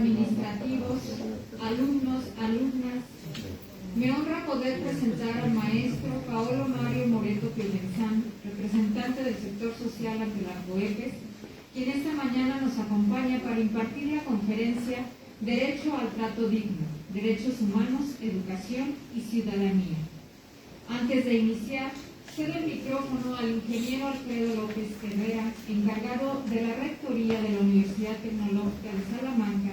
administrativos, alumnos, alumnas, me honra poder presentar al maestro Paolo Mario Moreto Provenzán, representante del sector social ante la COEPES, quien esta mañana nos acompaña para impartir la conferencia Derecho al trato digno, Derechos Humanos, Educación y Ciudadanía. Antes de iniciar, cedo el micrófono al ingeniero Alfredo López Herrera, encargado de la Rectoría de la Universidad Tecnológica de Salamanca,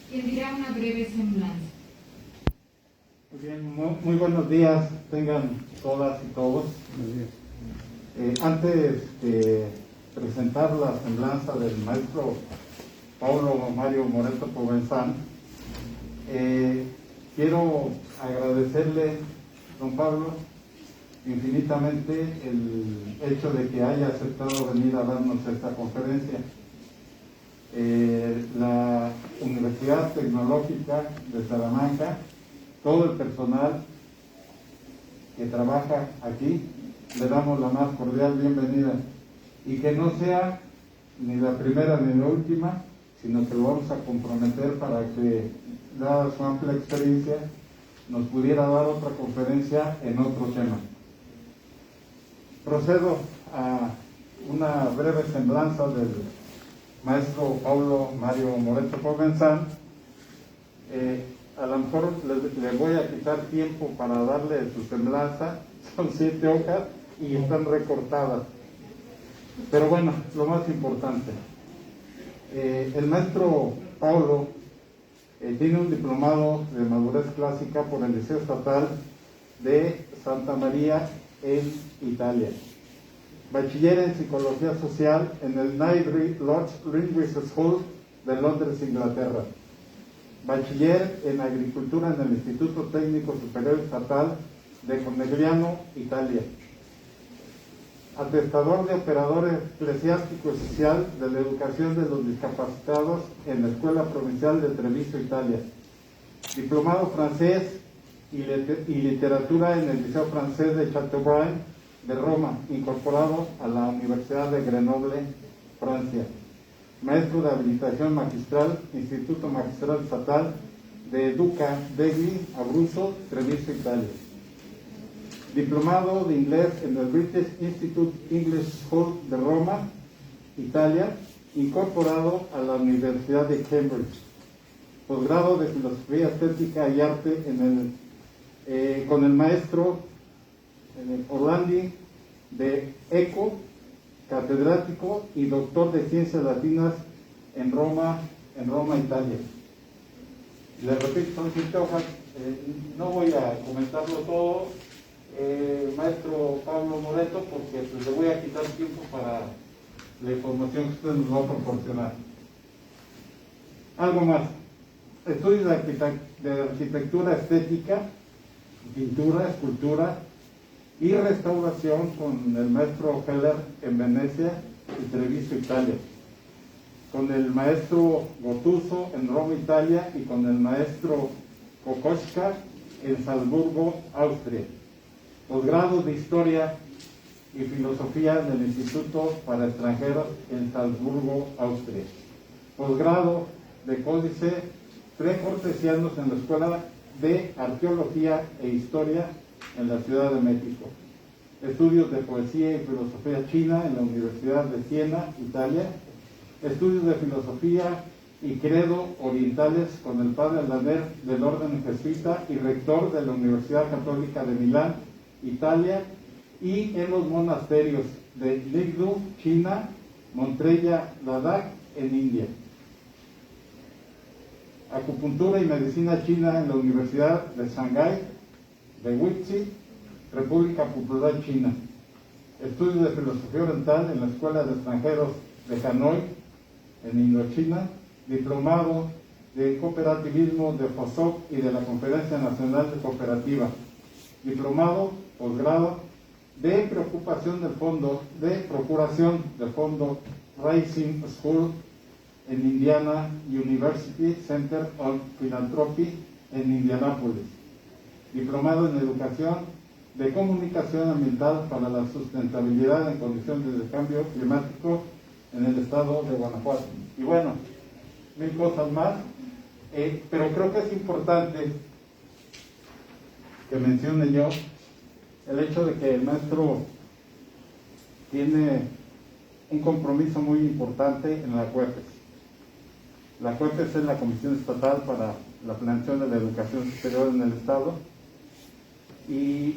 quien dirá una breve semblanza. Muy bien, muy buenos días, tengan todas y todos. Antes de presentar la semblanza del maestro Paolo Mario Moreto Provenzán, quiero agradecerle, don Pablo, infinitamente el hecho de que haya aceptado venir a darnos esta conferencia. La Universidad Tecnológica de Salamanca, todo el personal que trabaja aquí, le damos la más cordial bienvenida, y que no sea ni la primera ni la última, sino que lo vamos a comprometer para que, dada su amplia experiencia, nos pudiera dar otra conferencia en otro tema. Procedo a una breve semblanza del maestro Paolo Mario Moreto Provenzán. A lo mejor le voy a quitar tiempo para darle su semblanza, son 7 hojas y están recortadas. Pero bueno, lo más importante, el maestro Paolo tiene un diplomado de madurez clásica por el Liceo Estatal de Santa María en Italia, bachiller en Psicología Social en el Knight Lodge Linguist School de Londres, Inglaterra, bachiller en Agricultura en el Instituto Técnico Superior Estatal de Conegliano, Italia, atestador de operador eclesiástico y social de la educación de los discapacitados en la Escuela Provincial de Treviso, Italia, diplomado francés y literatura en el Liceo Francés de Chateaubriand de Roma, incorporado a la Universidad de Grenoble, Francia, maestro de habilitación magistral, Instituto Magistral Estatal de Duca degli Abruzzo, Treviso, Italia, diplomado de inglés en el British Institute English School de Roma, Italia, incorporado a la Universidad de Cambridge, posgrado de Filosofía Estética y Arte con el maestro Orlandi de Eco, catedrático y doctor de Ciencias Latinas en Roma, Italia. Les repito, son 7 hojas, no voy a comentarlo todo, maestro Pablo Moreto, porque pues, le voy a quitar tiempo para la información que usted nos va a proporcionar. Algo más, estudios de arquitectura estética, pintura, escultura y restauración con el maestro Heller en Venecia y Treviso, Italia, con el maestro Gottuso en Roma, Italia, y con el maestro Kokoschka en Salzburgo, Austria, posgrado de Historia y Filosofía del Instituto para Extranjeros en Salzburgo, Austria, posgrado de Códice Precortesianos en la Escuela de Arqueología e Historia en la Ciudad de México, estudios de Poesía y Filosofía China en la Universidad de Siena, Italia, estudios de Filosofía y Credo Orientales con el padre Laner del Orden Jesuita y rector de la Universidad Católica de Milán, Italia, y en los monasterios de Ligdu, China, Montrella, Ladakh, en India. Acupuntura y Medicina China en la Universidad de Shanghái, de Wuxi, República Popular China. Estudios de Filosofía Oriental en la Escuela de Extranjeros de Hanoi, en Indochina. Diplomado de Cooperativismo de FOSOC y de la Conferencia Nacional de Cooperativa. Diplomado, posgrado de Procuración del Fondo Rising School en Indiana University Center of Philanthropy en Indianápolis. Diplomado en Educación de Comunicación Ambiental para la Sustentabilidad en Condiciones de Cambio Climático en el estado de Guanajuato. Y bueno, 1000 cosas más. Pero creo que es importante que mencione yo el hecho de que el maestro tiene un compromiso muy importante en la CUEPES. La CUEPES es la Comisión Estatal para la Planeación de la Educación Superior en el Estado. Y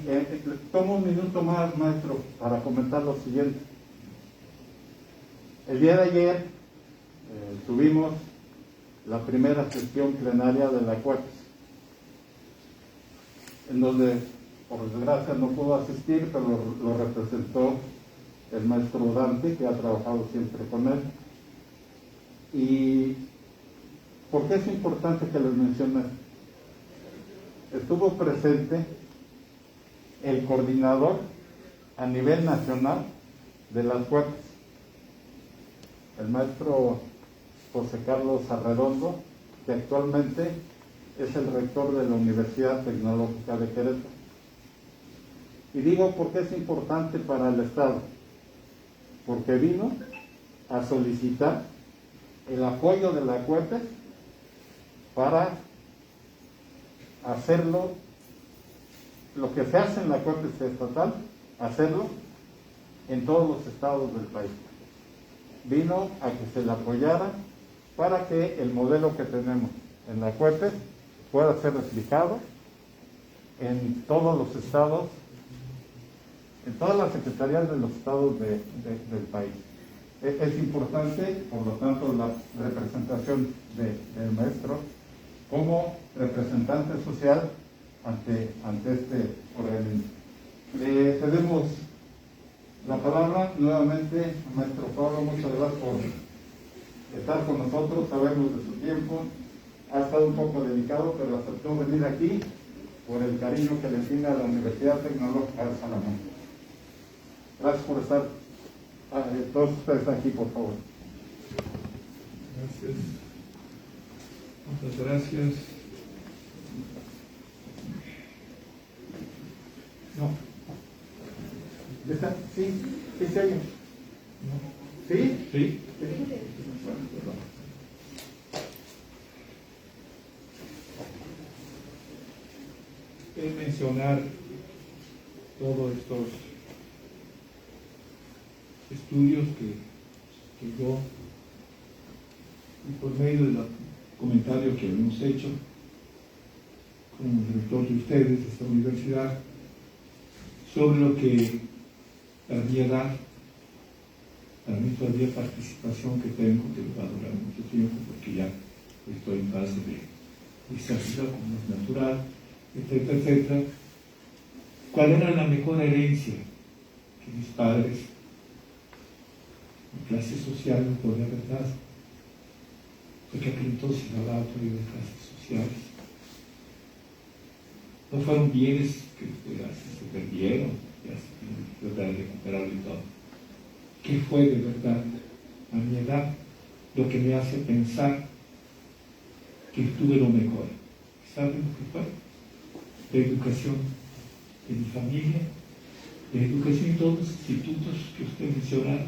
tomo un minuto más, maestro, para comentar lo siguiente. El día de ayer tuvimos la primera sesión plenaria de la CUEPES, en donde, por desgracia, no pudo asistir, pero lo representó el maestro Dante, que ha trabajado siempre con él. ¿Y por qué es importante que les mencione? Estuvo presente el coordinador a nivel nacional de las CUEPES, el maestro José Carlos Arredondo, que actualmente es el rector de la Universidad Tecnológica de Querétaro. Y digo por qué es importante para el Estado, porque vino a solicitar el apoyo de la CUEPES para hacerlo, lo que se hace en la CUEPES estatal, hacerlo en todos los estados del país. Vino a que se le apoyara para que el modelo que tenemos en la CUEPES pueda ser replicado en todos los estados, en todas las secretarías de los estados del país. Es importante, por lo tanto, la representación del maestro como representante social ante este organismo. Le cedemos la palabra nuevamente, maestro Pablo. Muchas gracias por estar con nosotros. Sabemos de su tiempo, ha estado un poco delicado, pero aceptó venir aquí por el cariño que le tiene a la Universidad Tecnológica de Salamanca. Gracias por estar todos ustedes aquí, por favor. Gracias. Muchas gracias. No. ¿Está? Sí, sí, se oye. No. ¿Sí? ¿Sí? Mencionar todos estos estudios que yo, y por medio de los comentarios que hemos hecho con el rector de ustedes de esta universidad, sobre lo que a mi edad, para mí todavía participación que tengo, que va a durar mucho tiempo, porque ya estoy en fase de salida, como es natural, etcétera, etcétera. ¿Cuál era la mejor herencia que mis padres, mi clase social, no podía haber dado? Porque aquel entonces hablaba todavía de clases sociales. No fueron bienes que se perdieron, ya se trata de recuperarlo y todo. ¿Qué fue de verdad a mi edad lo que me hace pensar que tuve lo mejor? ¿Saben lo que fue? La educación de mi familia, la educación en todos los institutos que usted mencionaba.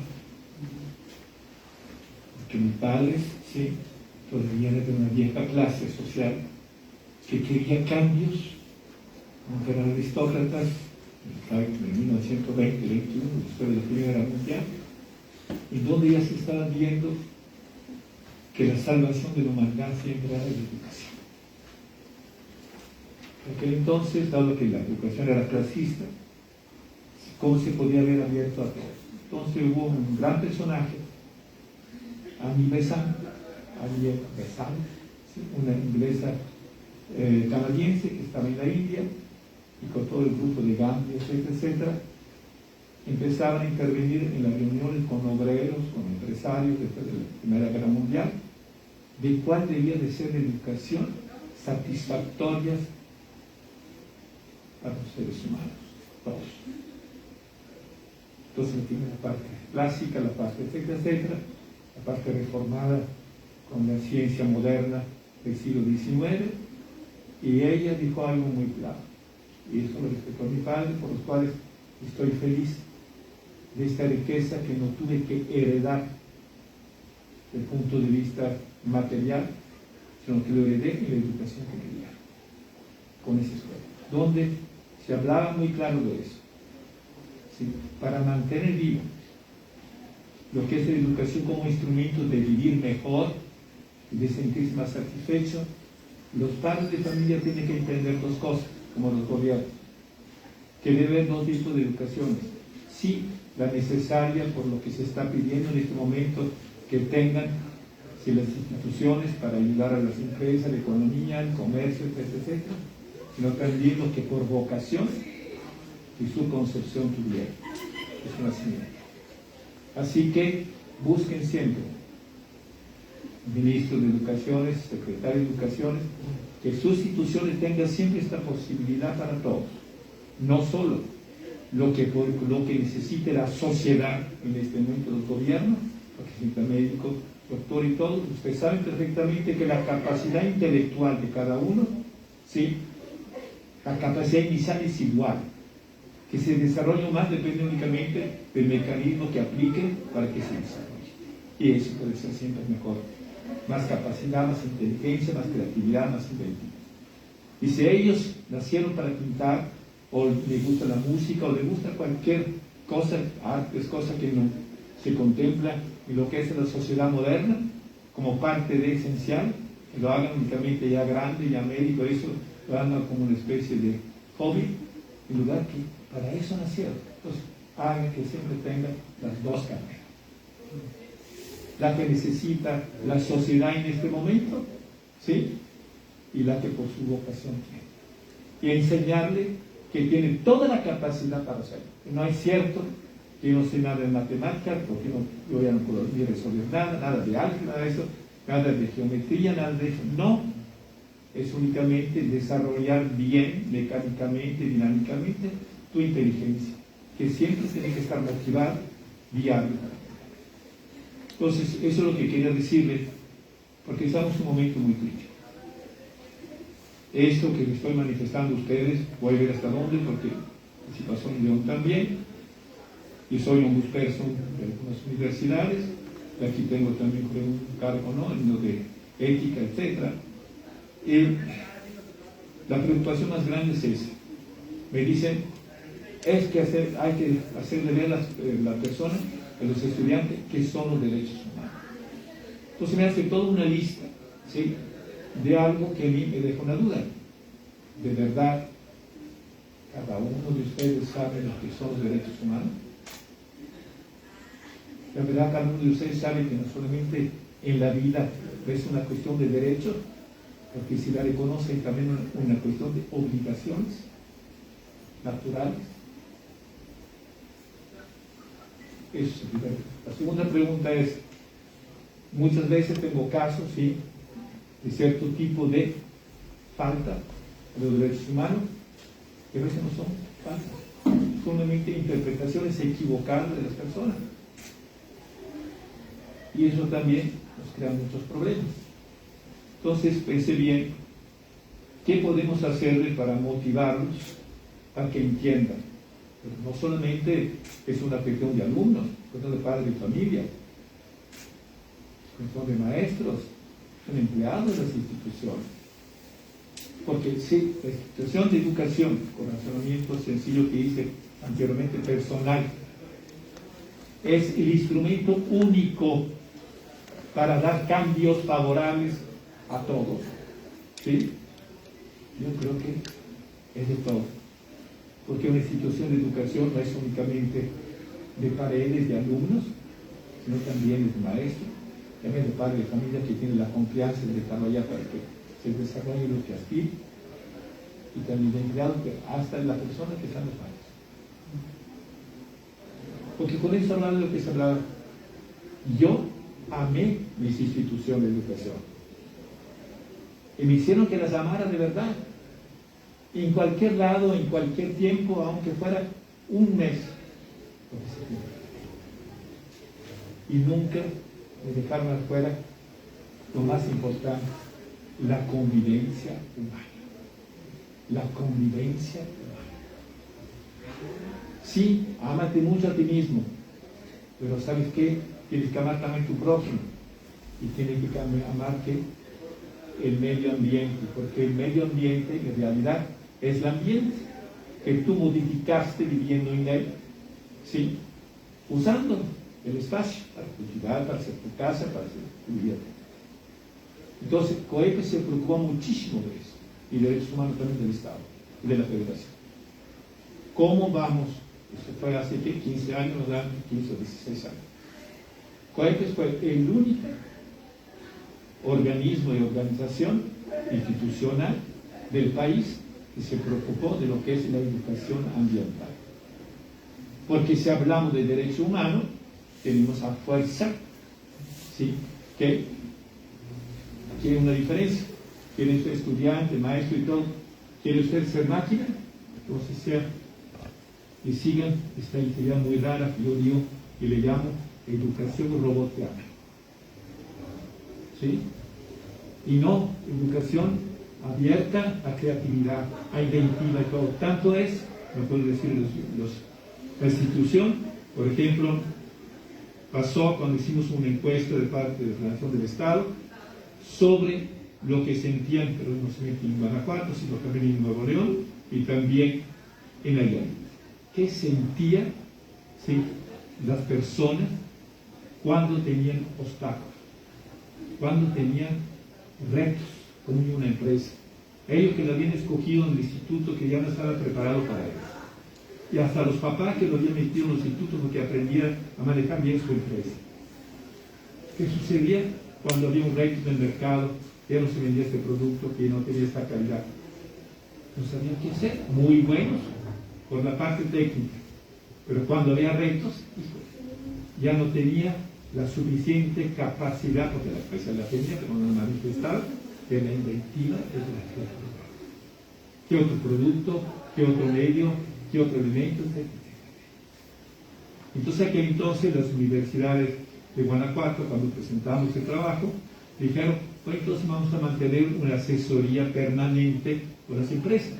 Porque mis padres, sí, todavía era de una vieja clase social que quería cambios, aunque eran aristócratas, en 1920-21, después de la Primera Guerra Mundial, y donde ya se estaba viendo que la salvación de la humanidad siempre era la educación. En aquel entonces, dado que la educación era clasista, ¿cómo se podía haber abierto a todos? Entonces hubo un gran personaje, Annie Besant, una inglesa canadiense que estaba en la India, y con todo el grupo de Gandhi, etcétera, etcétera, empezaban a intervenir en las reuniones con obreros, con empresarios después de la Primera Guerra Mundial, de cuál debía de ser la educación satisfactoria a los seres humanos, todos. Entonces tiene la parte clásica, la parte etcétera, etcétera, la parte reformada con la ciencia moderna del siglo XIX, y ella dijo algo muy claro, y eso lo respetó a mi padre, por los cuales estoy feliz de esta riqueza que no tuve que heredar desde el punto de vista material, sino que lo heredé en la educación que quería, con esa escuela, donde se hablaba muy claro de eso. ¿Sí? Para mantener vivo lo que es la educación como instrumento de vivir mejor y de sentirse más satisfecho, los padres de familia tienen que entender dos cosas, como los gobiernos, que debe haber dos tipos de educaciones. Sí, la necesaria por lo que se está pidiendo en este momento, que tengan las instituciones para ayudar a las empresas, la economía, el comercio, etc., sino también lo que por vocación y su concepción tuvieron. Es una señal. Así que busquen siempre ministros de educaciones, secretarios de educaciones, que sus instituciones tengan siempre esta posibilidad para todos, no solo lo que necesite la sociedad en este momento, los gobiernos, porque necesita médicos, doctor y todo. Ustedes saben perfectamente que la capacidad intelectual de cada uno, ¿sí?, la capacidad inicial es igual. Que se desarrolle más depende únicamente del mecanismo que apliquen para que se desarrolle. Y eso puede ser siempre mejor. Más capacidad, más inteligencia, más creatividad, más inventividad. Y si ellos nacieron para pintar, o les gusta la música, o les gusta cualquier cosa, artes, cosa que no se contempla en lo que es la sociedad moderna, como parte de esencial, que lo hagan únicamente ya grande, ya médico, eso lo hagan como una especie de hobby, en lugar que para eso nacieron. Entonces, hagan que siempre tengan las dos carreras. La que necesita la sociedad en este momento, ¿sí?, y la que por su vocación tiene. Y enseñarle que tiene toda la capacidad para hacerlo. No es cierto que yo no sé nada de matemáticas, porque yo ya no puedo resolver nada de álgebra, nada de eso, nada de geometría, nada de eso. No, es únicamente desarrollar bien, mecánicamente, dinámicamente, tu inteligencia, que siempre tiene que estar motivada diario. Entonces, eso es lo que quería decirles, porque estamos en un momento muy crítico. Esto que les estoy manifestando a ustedes, voy a ver hasta dónde, porque si pasó en León también, y soy un person de algunas universidades, y aquí tengo también un cargo, ¿no?, en lo de ética, etc. Y la preocupación más grande es esa. Me dicen, hay que hacerle ver a la persona, a los estudiantes, qué son los derechos humanos. Entonces me hace toda una lista, ¿sí?, de algo que a mí me deja una duda. ¿De verdad cada uno de ustedes sabe lo que son los derechos humanos? ¿De verdad cada uno de ustedes sabe que no solamente en la vida es una cuestión de derechos, porque si la reconocen también una cuestión de obligaciones naturales? Eso es primero. La segunda pregunta es, muchas veces tengo casos, ¿sí?, de cierto tipo de falta de los derechos humanos, que a veces no son faltas, solamente interpretaciones equivocadas de las personas. Y eso también nos crea muchos problemas. Entonces pensé bien, ¿qué podemos hacerles para motivarlos para que entiendan? Pero no solamente es una cuestión de alumnos, es cuestión de padres de familia, es cuestión de maestros, son empleados de las instituciones. Porque sí, la institución de educación, con razonamiento sencillo que hice anteriormente, personal, es el instrumento único para dar cambios favorables a todos. ¿Sí? Yo creo que es de todo. Porque una institución de educación no es únicamente de paredes de alumnos, sino también de maestros, también de padres de familia que tienen la confianza de desarrollar para que se desarrolle lo que aspira, y también de empleados, hasta la persona que está en los padres. Porque con esto hablando de lo que se hablaba, yo amé mis instituciones de educación y me hicieron que las amara de verdad, en cualquier lado, en cualquier tiempo, aunque fuera un mes, y nunca me dejaron afuera lo más importante, la convivencia humana. La convivencia humana. Sí, ámate mucho a ti mismo, pero ¿sabes qué? Tienes que amar también a tu prójimo, y tienes que amar que el medio ambiente, porque el medio ambiente en realidad es el ambiente que tú modificaste viviendo en él, ¿sí? Usando el espacio para cultivar, para hacer tu casa, para hacer tu vida. Entonces, COEPE se preocupó muchísimo de eso, y derechos humanos también del Estado y de la Federación. ¿Cómo vamos? Eso fue hace 15 años, 15 o 16 años. COEPE fue el único organismo y organización institucional del país que se preocupó de lo que es la educación ambiental. Porque si hablamos de derecho humano, tenemos a fuerza, ¿sí?, que tiene una diferencia. ¿Quiere usted estudiante, maestro y todo? ¿Quiere usted ser máquina? Entonces sea, y sigan esta idea muy rara que yo digo, que le llamo educación roboteada. ¿Sí? Y no educación abierta a creatividad, a inventiva y todo. Tanto es, no puedo decir la institución, por ejemplo, pasó cuando hicimos una encuesta de parte de la Federación del Estado sobre lo que sentían, pero no solamente en Guanajuato, sino también en Nuevo León y también en Allende. ¿Qué sentían, sí, las personas cuando tenían obstáculos, cuando tenían retos, como en una empresa? Ellos que lo habían escogido en el instituto, que ya no estaba preparado para ellos. Y hasta los papás que lo habían metido en los institutos porque aprendían a manejar bien su empresa. ¿Qué sucedía cuando había un reto en el mercado? Ya no se vendía este producto, que no tenía esta calidad. No sabían qué hacer, muy buenos por la parte técnica, pero cuando había retos, ya no tenía la suficiente capacidad, porque la empresa la tenía, pero no la manifestaba, de la inventiva de la creatividad. ¿Qué otro producto? ¿Qué otro medio? ¿Qué otro elemento? Entonces, aquí entonces las universidades de Guanajuato, cuando presentamos el trabajo, dijeron, pues entonces vamos a mantener una asesoría permanente con las empresas.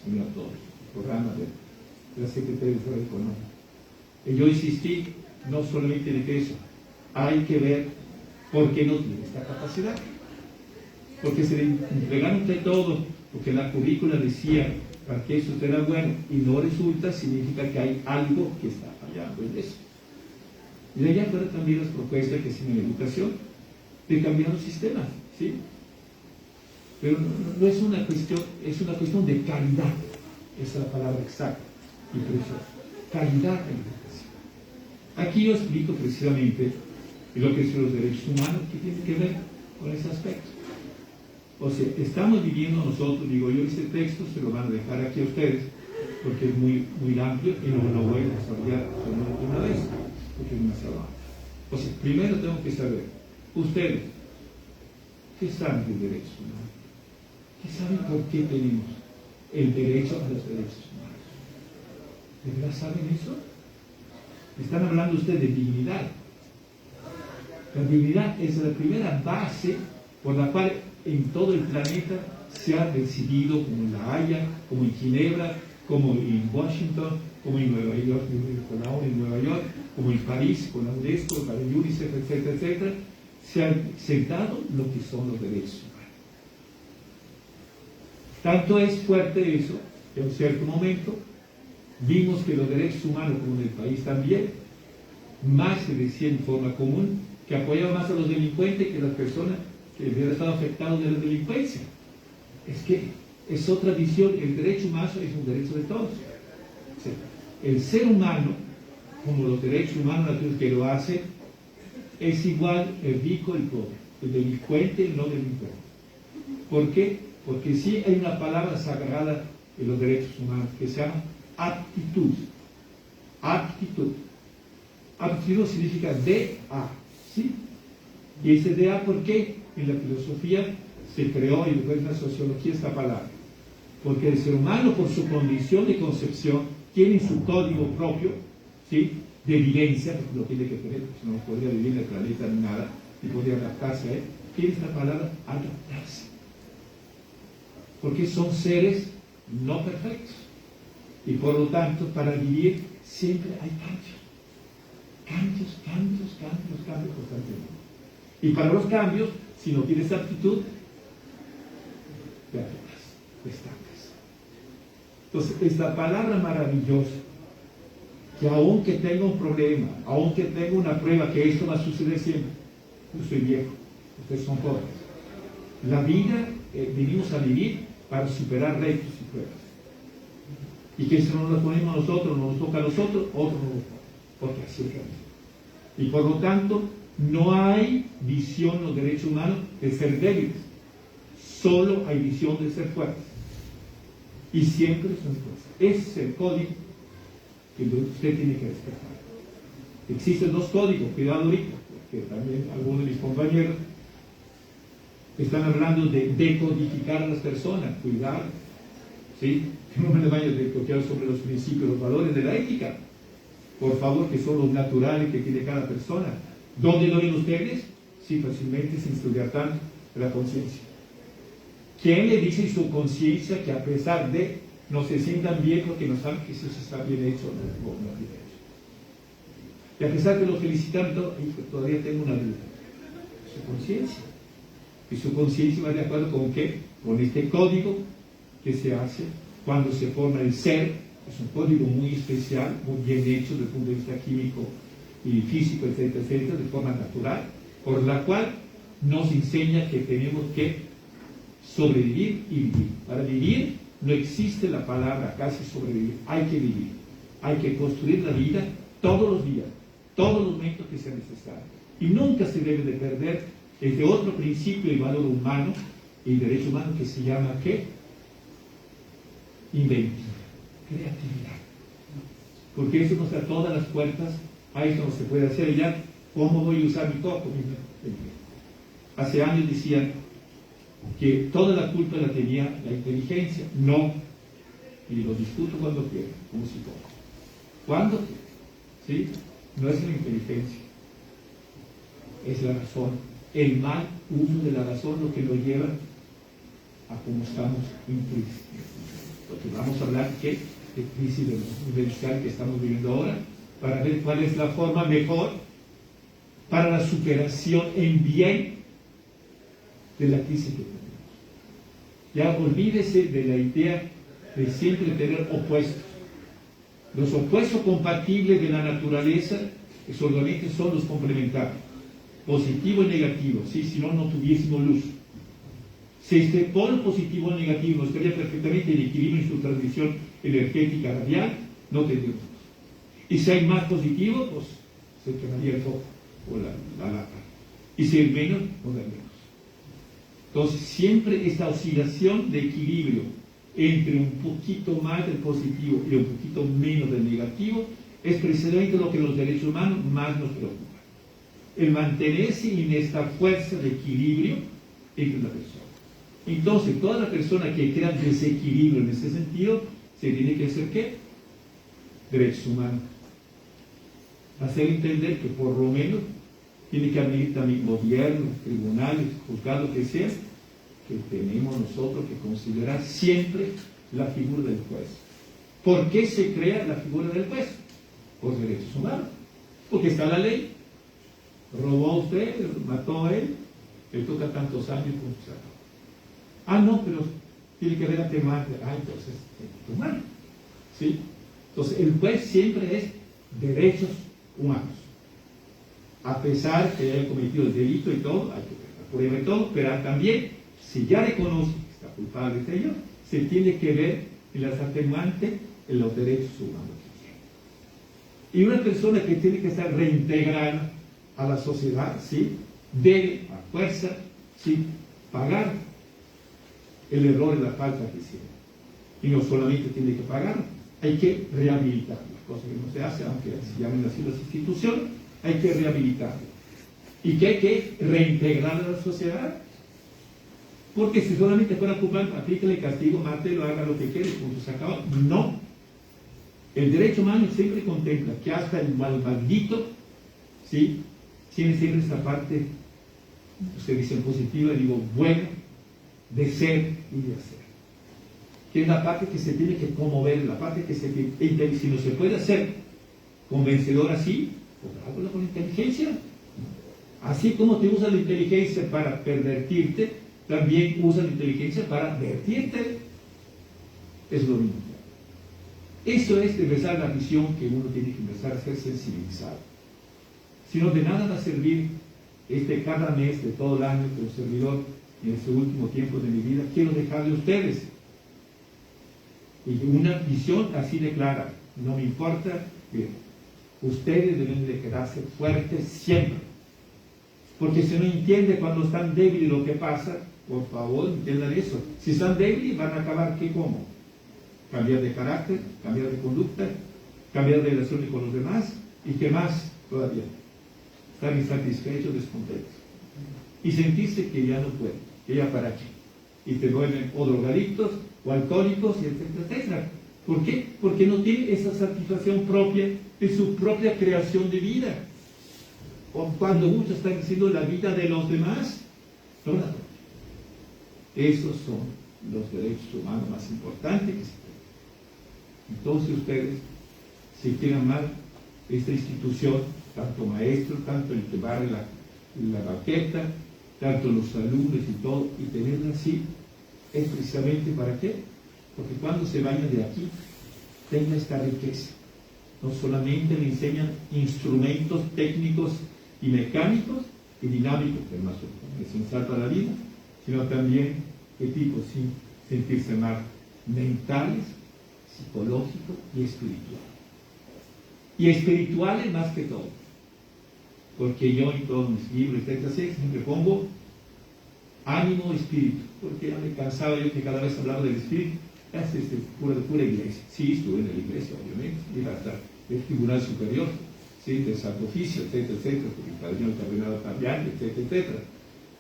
Señor, todo el programa de la Secretaría de Desarrollo Económico. Y yo insistí, no solamente de eso, hay que ver por qué no tiene esta capacidad. Porque se le entregaron de todo, porque la currícula decía para que eso era bueno y no resulta, significa que hay algo que está fallando en eso. Y de allá fueron también las propuestas que hacen en educación de cambiar los sistemas, ¿sí? Pero no es una cuestión, es una cuestión de calidad, esa es la palabra exacta y preciosa, calidad en la educación. Aquí yo explico precisamente lo que son los derechos humanos, que tiene que ver con ese aspecto. O sea, estamos viviendo nosotros, digo yo, este texto se lo van a dejar aquí a ustedes, porque es muy, muy amplio y no lo voy a desarrollar solamente una vez, porque es demasiado amplio. O sea, primero tengo que saber, ustedes, ¿qué saben de derechos humanos? ¿Qué saben por qué tenemos el derecho a los derechos humanos? ¿De verdad saben eso? Están hablando ustedes de dignidad. La dignidad es la primera base por la cual en todo el planeta se ha decidido, como en La Haya, como en Ginebra, como en Washington, como en Nueva York, con la ONU en Nueva York, como en París, con la UNESCO, con la UNICEF, etcétera, etcétera, se ha sentado lo que son los derechos humanos. Tanto es fuerte eso, que en un cierto momento vimos que los derechos humanos, como en el país también, más se decía en forma común, que apoyaba más a los delincuentes que a las personas que hubieran estado afectados de la delincuencia. Es que es otra visión, el derecho humano es un derecho de todos. O sea, el ser humano, como los derechos humanos naturales que lo hacen, es igual el rico y el pobre, el delincuente y el no delincuente. ¿Por qué? Porque sí hay una palabra sagrada en los derechos humanos que se llama aptitud. Aptitud. Aptitud significa de-a, ¿sí? Y ese de-a, ¿por qué? En la filosofía se creó y después en la sociología esta palabra. Porque el ser humano, por su condición de concepción, tiene su código propio, ¿sí?, de vivencia, lo tiene que tener, porque no podría vivir en el planeta ni nada, ni podría adaptarse a él. Tiene esta palabra adaptarse. Porque son seres no perfectos. Y por lo tanto, para vivir siempre hay cambios. Cambios constantemente. Y para los cambios, si no tienes aptitud, creaturas, estacas. Entonces, es la palabra maravillosa, que aunque tenga un problema, aunque tenga una prueba, que esto va a suceder siempre, yo soy viejo, ustedes son jóvenes. La vida, venimos a vivir para superar retos y pruebas. Y que si no nos ponemos a nosotros, no nos toca a nosotros, otro no nos toca, porque así es la vida. Y por lo tanto, no hay visión en los derechos humanos de ser débiles, solo hay visión de ser fuertes. Y siempre son fuertes. Ese es el código que usted tiene que despertar. Existen dos códigos, cuidado ahorita, porque también algunos de mis compañeros están hablando de decodificar a las personas, cuidado, ¿sí? Que no me le vaya a decodificar sobre los principios, los valores de la ética, por favor, que son los naturales que tiene cada persona. ¿Dónde lo ven ustedes? Sí, fácilmente, sin estudiar tanto, la conciencia. ¿Quién le dice en su conciencia que a pesar de no se sientan bien porque no saben que eso está bien hecho o no bien hecho? Y a pesar de lo felicitan, todavía tengo una duda. Su conciencia. Y su conciencia va de acuerdo con qué? Con este código que se hace cuando se forma el ser. Es un código muy especial, muy bien hecho desde el punto de vista químico y físico, etcétera, etcétera, de forma natural, por la cual nos enseña que tenemos que sobrevivir y vivir. Para vivir no existe la palabra casi sobrevivir, hay que vivir, hay que construir la vida todos los días, todos los momentos que sea necesario. Y nunca se debe de perder este otro principio y valor humano y derecho humano que se llama ¿qué? Invento, creatividad. Porque eso nos da todas las puertas a eso no se puede hacer ya. ¿Cómo voy a usar mi cuerpo? Hace años decían que toda la culpa la tenía la inteligencia. No, y lo discuto cuando quiera, como psicólogo. Cuando quiera, ¿sí? No es la inteligencia, es la razón. El mal uso de la razón lo que nos lleva a cómo estamos en crisis. Porque vamos a hablar de crisis universal que estamos viviendo ahora, para ver cuál es la forma mejor para la superación en bien de la crisis que tenemos. Ya olvídese de la idea de siempre tener opuestos. Los opuestos compatibles de la naturaleza solamente son los complementarios, positivo y negativo, ¿sí? Si no, no tuviésemos luz. Si este polo positivo o negativo estaría perfectamente en equilibrio en su transmisión energética radial, no tendríamos luz. Y si hay más positivo, pues se quemaría el foco o la lata. Y si hay menos, no hay menos. Entonces, siempre esta oscilación de equilibrio entre un poquito más del positivo y un poquito menos del negativo es precisamente lo que los derechos humanos más nos preocupa. El mantenerse en esta fuerza de equilibrio entre la persona. Entonces, toda la persona que crea desequilibrio en ese sentido, se tiene que hacer ¿qué? Derechos humanos. Hacer entender que por lo menos tiene que admitir también gobiernos, tribunales, juzgados, que sea, que tenemos nosotros que considerar siempre la figura del juez. ¿Por qué se crea la figura del juez? Por derechos humanos. Porque está la ley. Robó usted, mató a él, le toca tantos años como se acabó. Ah, no, pero tiene que haber atenuante. Ah, entonces, es humano. ¿Sí? Entonces, el juez siempre es derechos humanos. A pesar que haya cometido el delito y todo, hay que ver la prueba y todo, pero también, si ya reconoce que está culpable de ello, se tiene que ver en las atenuantes en los derechos humanos. Y una persona que tiene que estar reintegrada a la sociedad, ¿sí? Debe, a fuerza, ¿sí? Pagar el error y la falta que hicieron. Y no solamente tiene que pagar, hay que rehabilitar, cosa que no se hace, aunque se llamen así las instituciones, hay que rehabilitarlo. Y que hay que reintegrar a la sociedad. Porque si solamente fuera culpable, aplíquele castigo, mátelo, haga lo que quiere, punto, se acaba. No. El derecho humano siempre contempla que hasta el malvadito, ¿sí? Tiene siempre esta parte, usted dice en positiva, digo, buena, de ser y de hacer. Que es la parte que se tiene que conmover, la parte que se tiene, si no se puede hacer convencedor así, pues hágalo con inteligencia. Así como te usa la inteligencia para pervertirte, también usa la inteligencia para vertirte. Es lo mismo. Eso es empezar la visión que uno tiene que empezar a ser sensibilizado. Si no, de nada va a servir cada mes de todo el año que un servidor en este último tiempo de mi vida quiero dejarle a ustedes. Y una visión así de clara. No me importa que ustedes deben de quedarse fuertes siempre. Porque si no entiende cuando están débiles lo que pasa, por favor entiendan eso. Si están débiles van a acabar ¿qué cómo? Cambiar de carácter, cambiar de conducta, cambiar de relaciones con los demás y qué más todavía. Estar insatisfechos, descontentos. Y sentirse que ya no pueden, que ya para qué. Y te vuelven o drogadictos o alcohólicos, y etcétera, etcétera. ¿Por qué? Porque no tienen esa satisfacción propia de su propia creación de vida. O cuando muchos están haciendo la vida de los demás, no la propia. Esos son los derechos humanos más importantes que se tienen. Entonces ustedes, si quieren amar esta institución, tanto maestro, tanto el que barre la banqueta, tanto los alumnos y todo, y tenerla así, es precisamente ¿para qué? Porque cuando se vayan de aquí, tenga esta riqueza. No solamente le enseñan instrumentos técnicos y mecánicos y dinámicos, que es más esencial para la vida, sino también qué tipo, sin sentirse más mentales, psicológico y espiritual. Y espirituales más que todo. Porque yo en todos mis libros, etcétera, siempre pongo ánimo, espíritu. Porque ya me cansaba yo que cada vez hablaba del espíritu. Es pura iglesia. Sí, estuve en la iglesia, obviamente. Iba hasta el Tribunal Superior, ¿sí? Del Santo Oficio, etcétera, etcétera. Porque el padrino cardenal Fabián, etcétera, etcétera.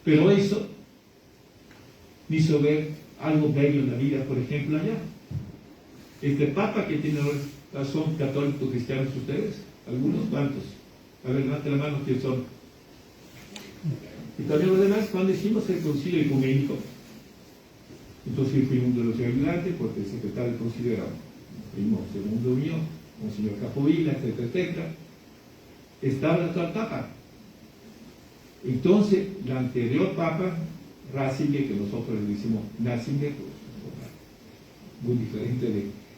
Pero eso me hizo ver algo bello en la vida, por ejemplo, allá. Este Papa que tiene ahora, ¿son católicos cristianos ustedes? ¿Algunos? ¿Cuántos? A ver, levante la mano, ¿quiénes son? Y también los demás, cuando hicimos el concilio ecuménico, entonces fui uno de los ayudantes, porque el secretario del concilio era un primo segundo mío, Monseñor Capovilla, etcétera, etcétera. Estaba el actual Papa. Entonces, la anterior Papa, Ratzinger, que nosotros le decimos Ratzinger, pues, muy diferente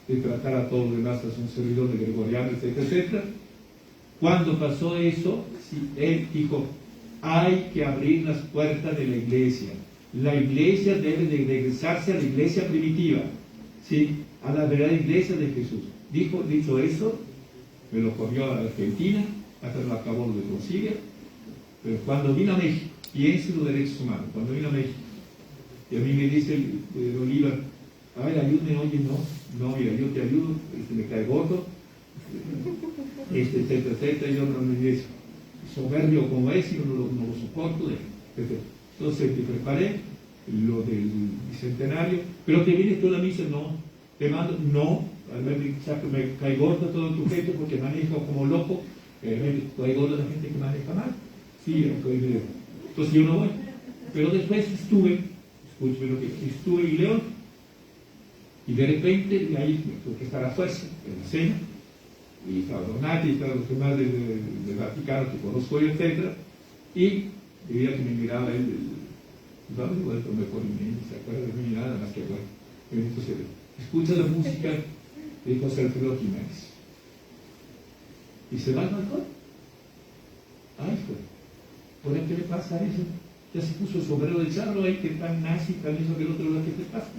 de tratar a todos los demás, a un servidor de Gregoriano, etcétera, etcétera. Cuando pasó eso, sí, él dijo, hay que abrir las puertas de la iglesia. La iglesia debe de regresarse a la iglesia primitiva, ¿sí? A la verdadera iglesia de Jesús. Dicho eso, me lo corrió a Argentina, hasta lo acabó lo de concilio, pero cuando vino a México, piense en los derechos humanos, cuando vino a México, y a mí me dice el Oliva, a ver, ayúdame, oye, no, mira, yo te ayudo, me cae gordo, etcétera, etcétera, yo no me dice, soberbio como es, yo no lo soporto, etcétera. Entonces te preparé lo del bicentenario, pero te vienes tú a la misa, no, te mando, no, al ver me cae gordo todo tu gente porque manejo como loco, me cae gordo la gente que maneja mal, sí, entonces yo no voy, pero después estuve en León, y de repente ahí tuve que estar a fuerza en la cena, y estaba Donati y todos los demás del Vaticano que conozco yo, etcétera, y veía que me miraba él, no me vuelto mejor y no se acuerda de mí nada más que bueno. Entonces, escucha la música de José Alfredo Jiménez. Y se va al balcón. Ay, ¿por qué le pasa eso? Ya se puso el sombrero del charro ahí, que tan nazi, tan eso que el otro lado, ¿qué te pasa?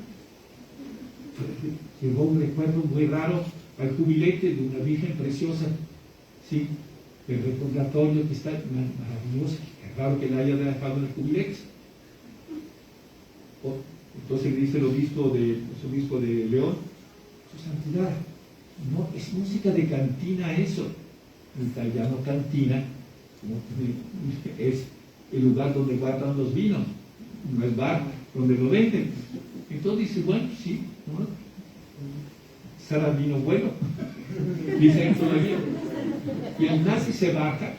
Llegó un recuerdo muy raro al jubilete de una virgen preciosa, ¿sí? El recordatorio que está maravilloso, es raro que la haya dejado en el jubilete. Entonces dice el obispo de León, su santidad, no es música de cantina eso. En italiano cantina es el lugar donde guardan los vinos, no es bar donde lo venden. Entonces dice, bueno, sí, ¿no? Será vino bueno, dice él todavía. Y el nazi se baja,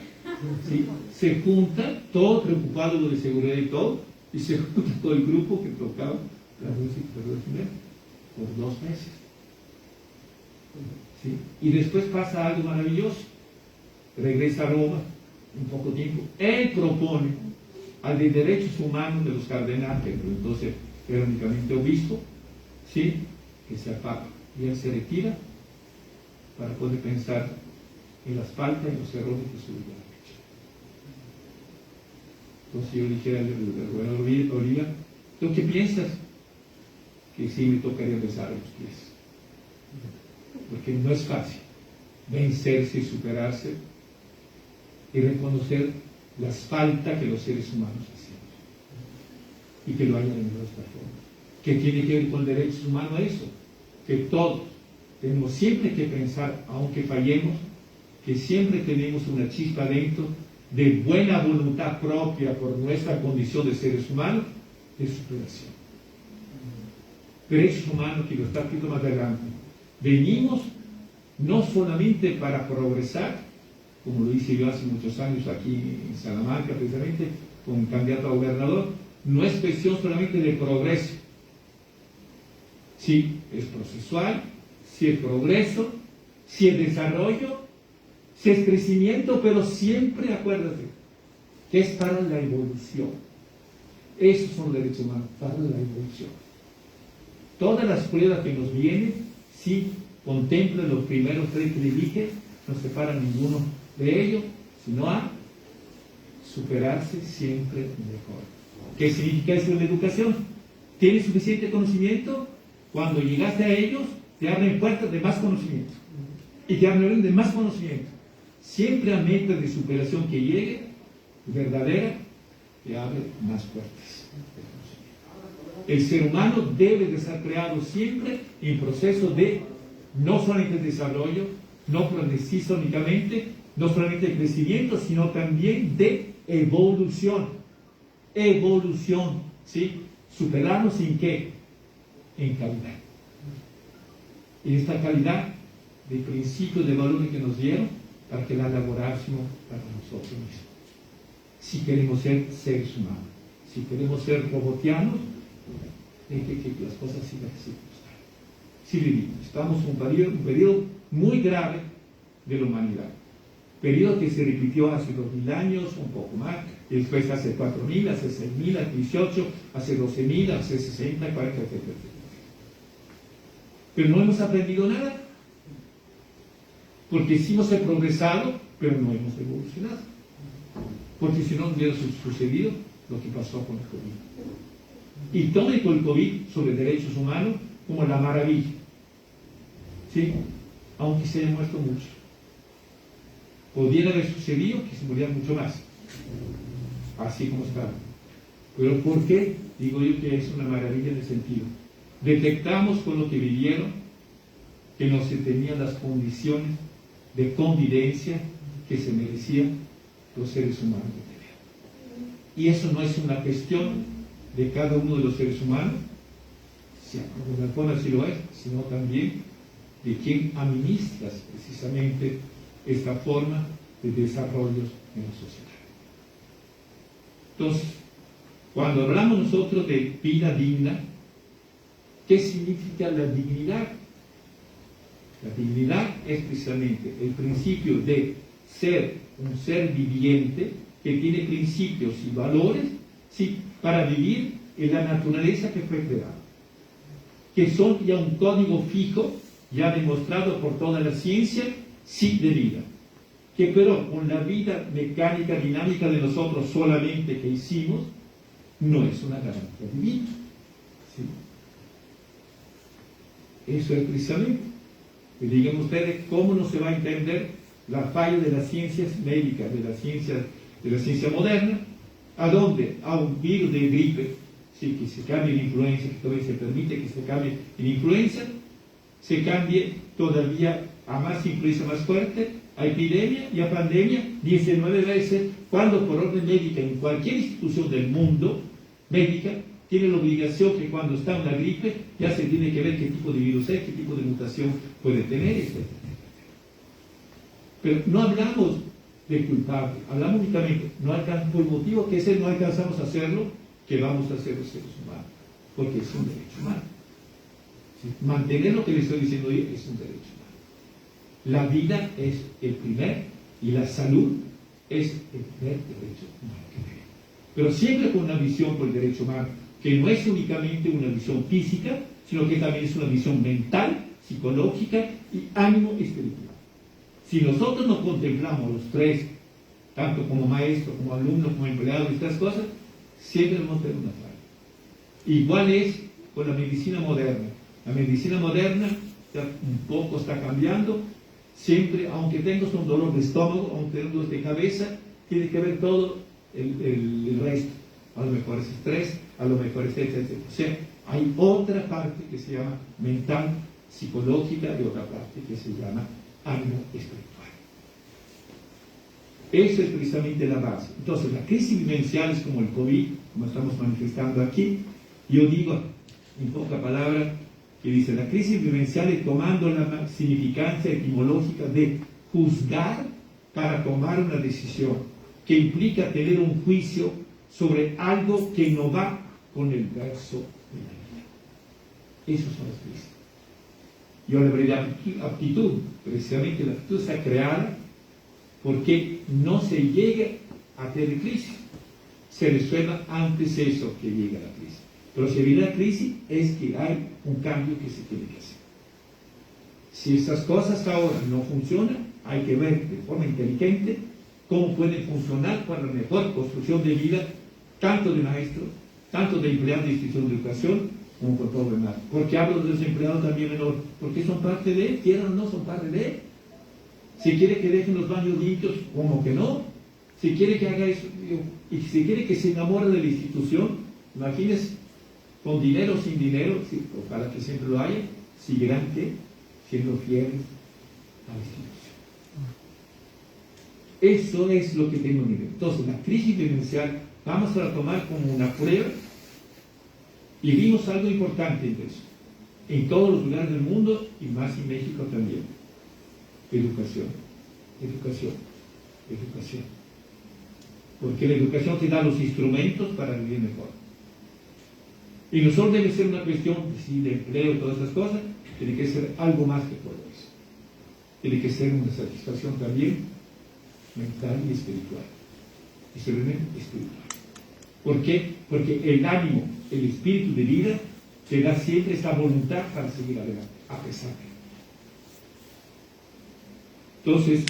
¿sí? Se junta, todo preocupado lo de seguridad y todo, y se junta todo el grupo que tocaba la música de Jiménez por 2 meses. ¿Sí? Y después pasa algo maravilloso. Regresa a Roma, en poco tiempo. Él propone al de derechos humanos de los cardenales, pero entonces era únicamente obispo, ¿sí? Que sea papa, y él se retira para poder pensar en las faltas y los errores que su vida ha hecho. Entonces yo le dije al gobernador Oliva, ¿tú qué piensas? Que sí me tocaría besar a los pies, porque no es fácil vencerse y superarse y reconocer las faltas que los seres humanos hacemos y que lo hayan en nuestra forma. ¿Qué tiene que ver con derechos humanos eso? Que todos tenemos siempre que pensar, aunque fallemos, que siempre tenemos una chispa dentro de buena voluntad propia por nuestra condición de seres humanos de superación. Derechos humanos, que lo está escrito más adelante. Venimos no solamente para progresar, como lo hice yo hace muchos años aquí en Salamanca, precisamente, con un candidato a gobernador, no es cuestión solamente de progreso. Sí, es procesual, sí es progreso, sí es desarrollo, sí es crecimiento, pero siempre acuérdate que es para la evolución. Esos son los derechos humanos, para la evolución. Todas las pruebas que nos vienen, sí contemplan los primeros tres que le dije, no separa ninguno de ellos, sino a superarse siempre mejor. ¿Qué significa eso en la educación? ¿Tienes suficiente conocimiento? Cuando llegaste a ellos, te abren puertas de más conocimiento. Y te abren de más conocimiento. Siempre a meta de superación que llegue, verdadera, te abre más puertas de conocimiento. El ser humano debe de ser creado siempre en proceso de, no solamente de desarrollo, no preciso únicamente, no solamente de crecimiento, sino también de evolución. Evolución, ¿sí? Superarnos en qué? En calidad. Y esta calidad de principios de valores que nos dieron para que la elaborásemos para nosotros mismos. Si queremos ser seres humanos, si queremos ser robotianos, que las cosas sigan así. Sí, estamos en un periodo muy grave de la humanidad. Periodo que se repitió hace 2000 años, un poco más, y después hace 4000, hace 6000, hace 18, hace 12000, hace 60, 40, etc. Pero no hemos aprendido nada, porque sí hemos progresado, pero no hemos evolucionado. Porque si no hubiera sucedido lo que pasó con el COVID. Y tome con el COVID sobre derechos humanos como la maravilla. ¿Sí? Aunque se haya muerto mucho. Pudiera haber sucedido que se murieran mucho más. Así como está. Pero ¿por qué? Digo yo que es una maravilla en el sentido. Detectamos con lo que vivieron que no se tenían las condiciones de convivencia que se merecían los seres humanos de tener. Y eso no es una cuestión de cada uno de los seres humanos, si de alguna forma sí lo es, sino también de quien administra precisamente esta forma de desarrollos en la sociedad. Entonces, cuando hablamos nosotros de vida digna, ¿qué significa la dignidad? La dignidad es precisamente el principio de ser un ser viviente que tiene principios y valores, ¿sí?, para vivir en la naturaleza que fue creada, que son ya un código fijo, ya demostrado por toda la ciencia, sí, de vida, que pero con la vida mecánica, dinámica de nosotros solamente que hicimos, no es una garantía divina. ¿Sí? Eso es precisamente. Y digan ustedes cómo no se va a entender la falla de las ciencias médicas, de la ciencia moderna, a dónde a un virus de gripe, sí, que se cambie en influenza, que todavía se permite que se cambie en influenza, se cambie todavía a más influenza más fuerte, a epidemia y a pandemia 19 veces, cuando por orden médica en cualquier institución del mundo médica tiene la obligación que cuando está una gripe ya se tiene que ver qué tipo de virus es, qué tipo de mutación puede tener, etc. Pero no hablamos de culpable, hablamos únicamente, por el motivo que ese no alcanzamos a hacerlo, que vamos a hacer los seres humanos, porque es un derecho humano. ¿Sí? Mantener lo que le estoy diciendo hoy es un derecho humano. La vida es el primer, y la salud es el primer derecho humano que tenemos. pero siempre con una visión por el derecho humano, que no es únicamente una visión física, sino que también es una visión mental, psicológica y ánimo espiritual. Si nosotros no contemplamos los tres, tanto como maestro, como alumno, como empleado y estas cosas, siempre vamos a tener una falla. Igual es con la medicina moderna. La medicina moderna un poco está cambiando, siempre, aunque tengas un dolor de estómago, aunque tengas dolor de cabeza, tiene que ver todo el resto. A lo mejor es estrés, a lo mejor es etcétera. O sea, hay otra parte que se llama mental, psicológica, y otra parte que se llama ánimo espiritual. Eso es precisamente la base. Entonces, la crisis vivencial es como el COVID, como estamos manifestando aquí. Yo digo, en poca palabra, que dice, la crisis vivencial es tomando la significancia etimológica de juzgar para tomar una decisión, que implica tener un juicio sobre algo que no va con el verso de la vida. Esos son las crisis. Yo le hablé de aptitud, precisamente la aptitud está creada porque no se llega a tener crisis. Se resuelva antes eso que llega a la crisis. Pero si viene la crisis es que hay un cambio que se tiene que hacer. Si estas cosas ahora no funcionan, hay que ver de forma inteligente cómo pueden funcionar para la mejor construcción de vida, tanto de maestros, tanto de empleados de institución de educación, como por todo lo demás. Porque hablo de los empleados también menor, porque son parte de él, quieran o no son parte de él. Si quiere que dejen los baños limpios, como que no. Si quiere que haga eso, y si quiere que se enamore de la institución, imagínense, con dinero o sin dinero, sí, ojalá que siempre lo haya, seguirán siendo fieles a la institución. Eso es lo que tengo que ver. Entonces, la crisis vivencial vamos a tomar como una prueba, y vimos algo importante en eso, en todos los lugares del mundo y más en México también. Educación, educación, educación. Porque la educación te da los instrumentos para vivir mejor. Y no solo debe ser una cuestión de empleo y todas esas cosas, tiene que ser algo más que todo eso. Tiene que ser una satisfacción también mental y espiritual. Y sobre todo espiritual. ¿Por qué? Porque el ánimo, el espíritu de vida, te da siempre esa voluntad para seguir adelante, a pesar de. Entonces,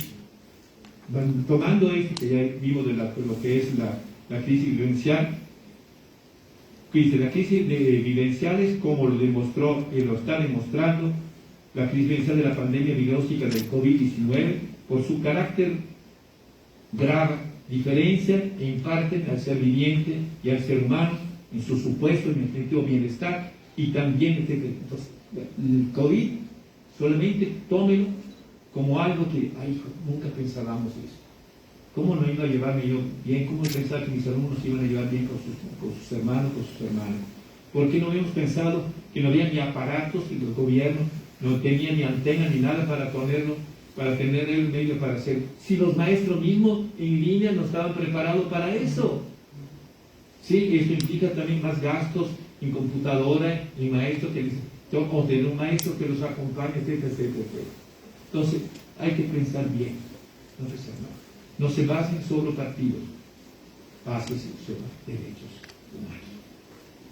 tomando esto que ya vimos de lo que es la crisis vivencial, dice, la crisis vivencial, como lo demostró y lo está demostrando la crisis vivencial de la pandemia virológica del COVID-19, por su carácter grave, diferencian e imparten al ser viviente y al ser humano en su supuesto y efectivo bienestar y también, etc. Entonces, el COVID solamente tómelo como algo que, ay, hijo, nunca pensábamos eso. ¿Cómo no iba a llevarme yo bien? ¿Cómo pensaba que mis alumnos se iban a llevar bien con sus hermanos, con sus hermanas? ¿Por qué no habíamos pensado que no había ni aparatos y los gobiernos no tenían ni antena ni nada para ponerlo, para tener el medio para hacer? Si los maestros mismos en línea no estaban preparados para eso. Sí, esto implica también más gastos en computadora, en maestros o tener un maestro que los acompañe, etcétera, etcétera, etcétera. Entonces, hay que pensar bien, no reservar. No se basen solo partidos, bases sobre derechos humanos.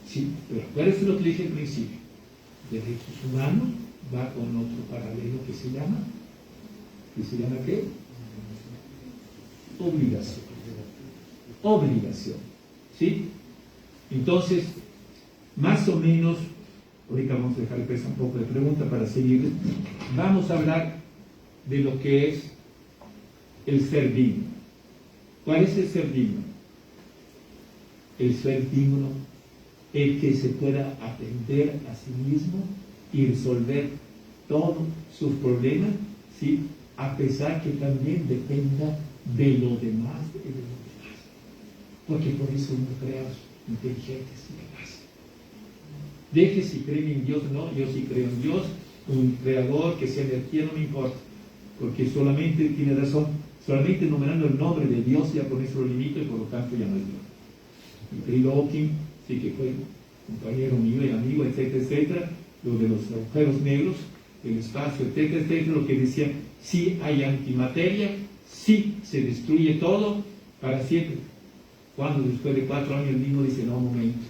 Sí, pero acuérdense lo que dije al principio. Derechos humanos va con otro paralelo que se llama ¿qué? Obligación. Obligación. ¿Sí? Entonces, más o menos, ahorita vamos a dejar un poco de pregunta para seguir. Vamos a hablar de lo que es el ser digno. ¿Cuál es el ser digno? El ser digno, el que se pueda atender a sí mismo y resolver todos sus problemas, ¿sí? A pesar que también dependa de lo demás, porque por eso uno crea inteligentes y capaces. Deje si creen en Dios o no, yo sí creo en Dios, un creador que sea energía, no me importa, porque solamente tiene razón, solamente enumerando el nombre de Dios ya con eso lo limito y por lo tanto ya no es Dios. Mi querido Hawking, sí que fue compañero mío y amigo, etcétera, etcétera, lo de los agujeros negros, el espacio, etcétera, etcétera, lo que decía, sí hay antimateria, sí se destruye todo para siempre, cuando después de 4 años el mismo dice, no, un momento,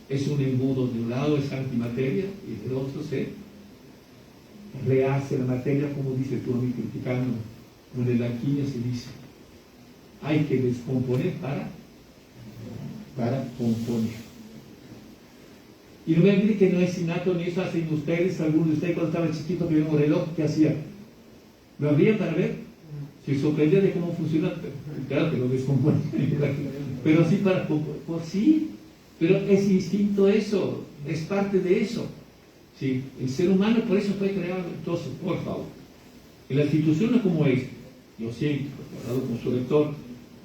es un embudo, de un lado es antimateria y del otro se rehace la materia, como dice tú a mí criticando, como en la alquimia se dice, hay que descomponer para componer. Y no me olvide que no es innato ni eso hacen ustedes, algunos de ustedes cuando estaba chiquito que vieron un reloj, ¿qué hacía? Lo abrían para ver, se sorprendía de cómo funciona, claro que lo descompone, pero sí para por sí, pero es instinto eso, es parte de eso. ¿Sí? El ser humano por eso fue creado. Entonces, por favor, en la institución como esta, yo siento, porque he hablado con su rector,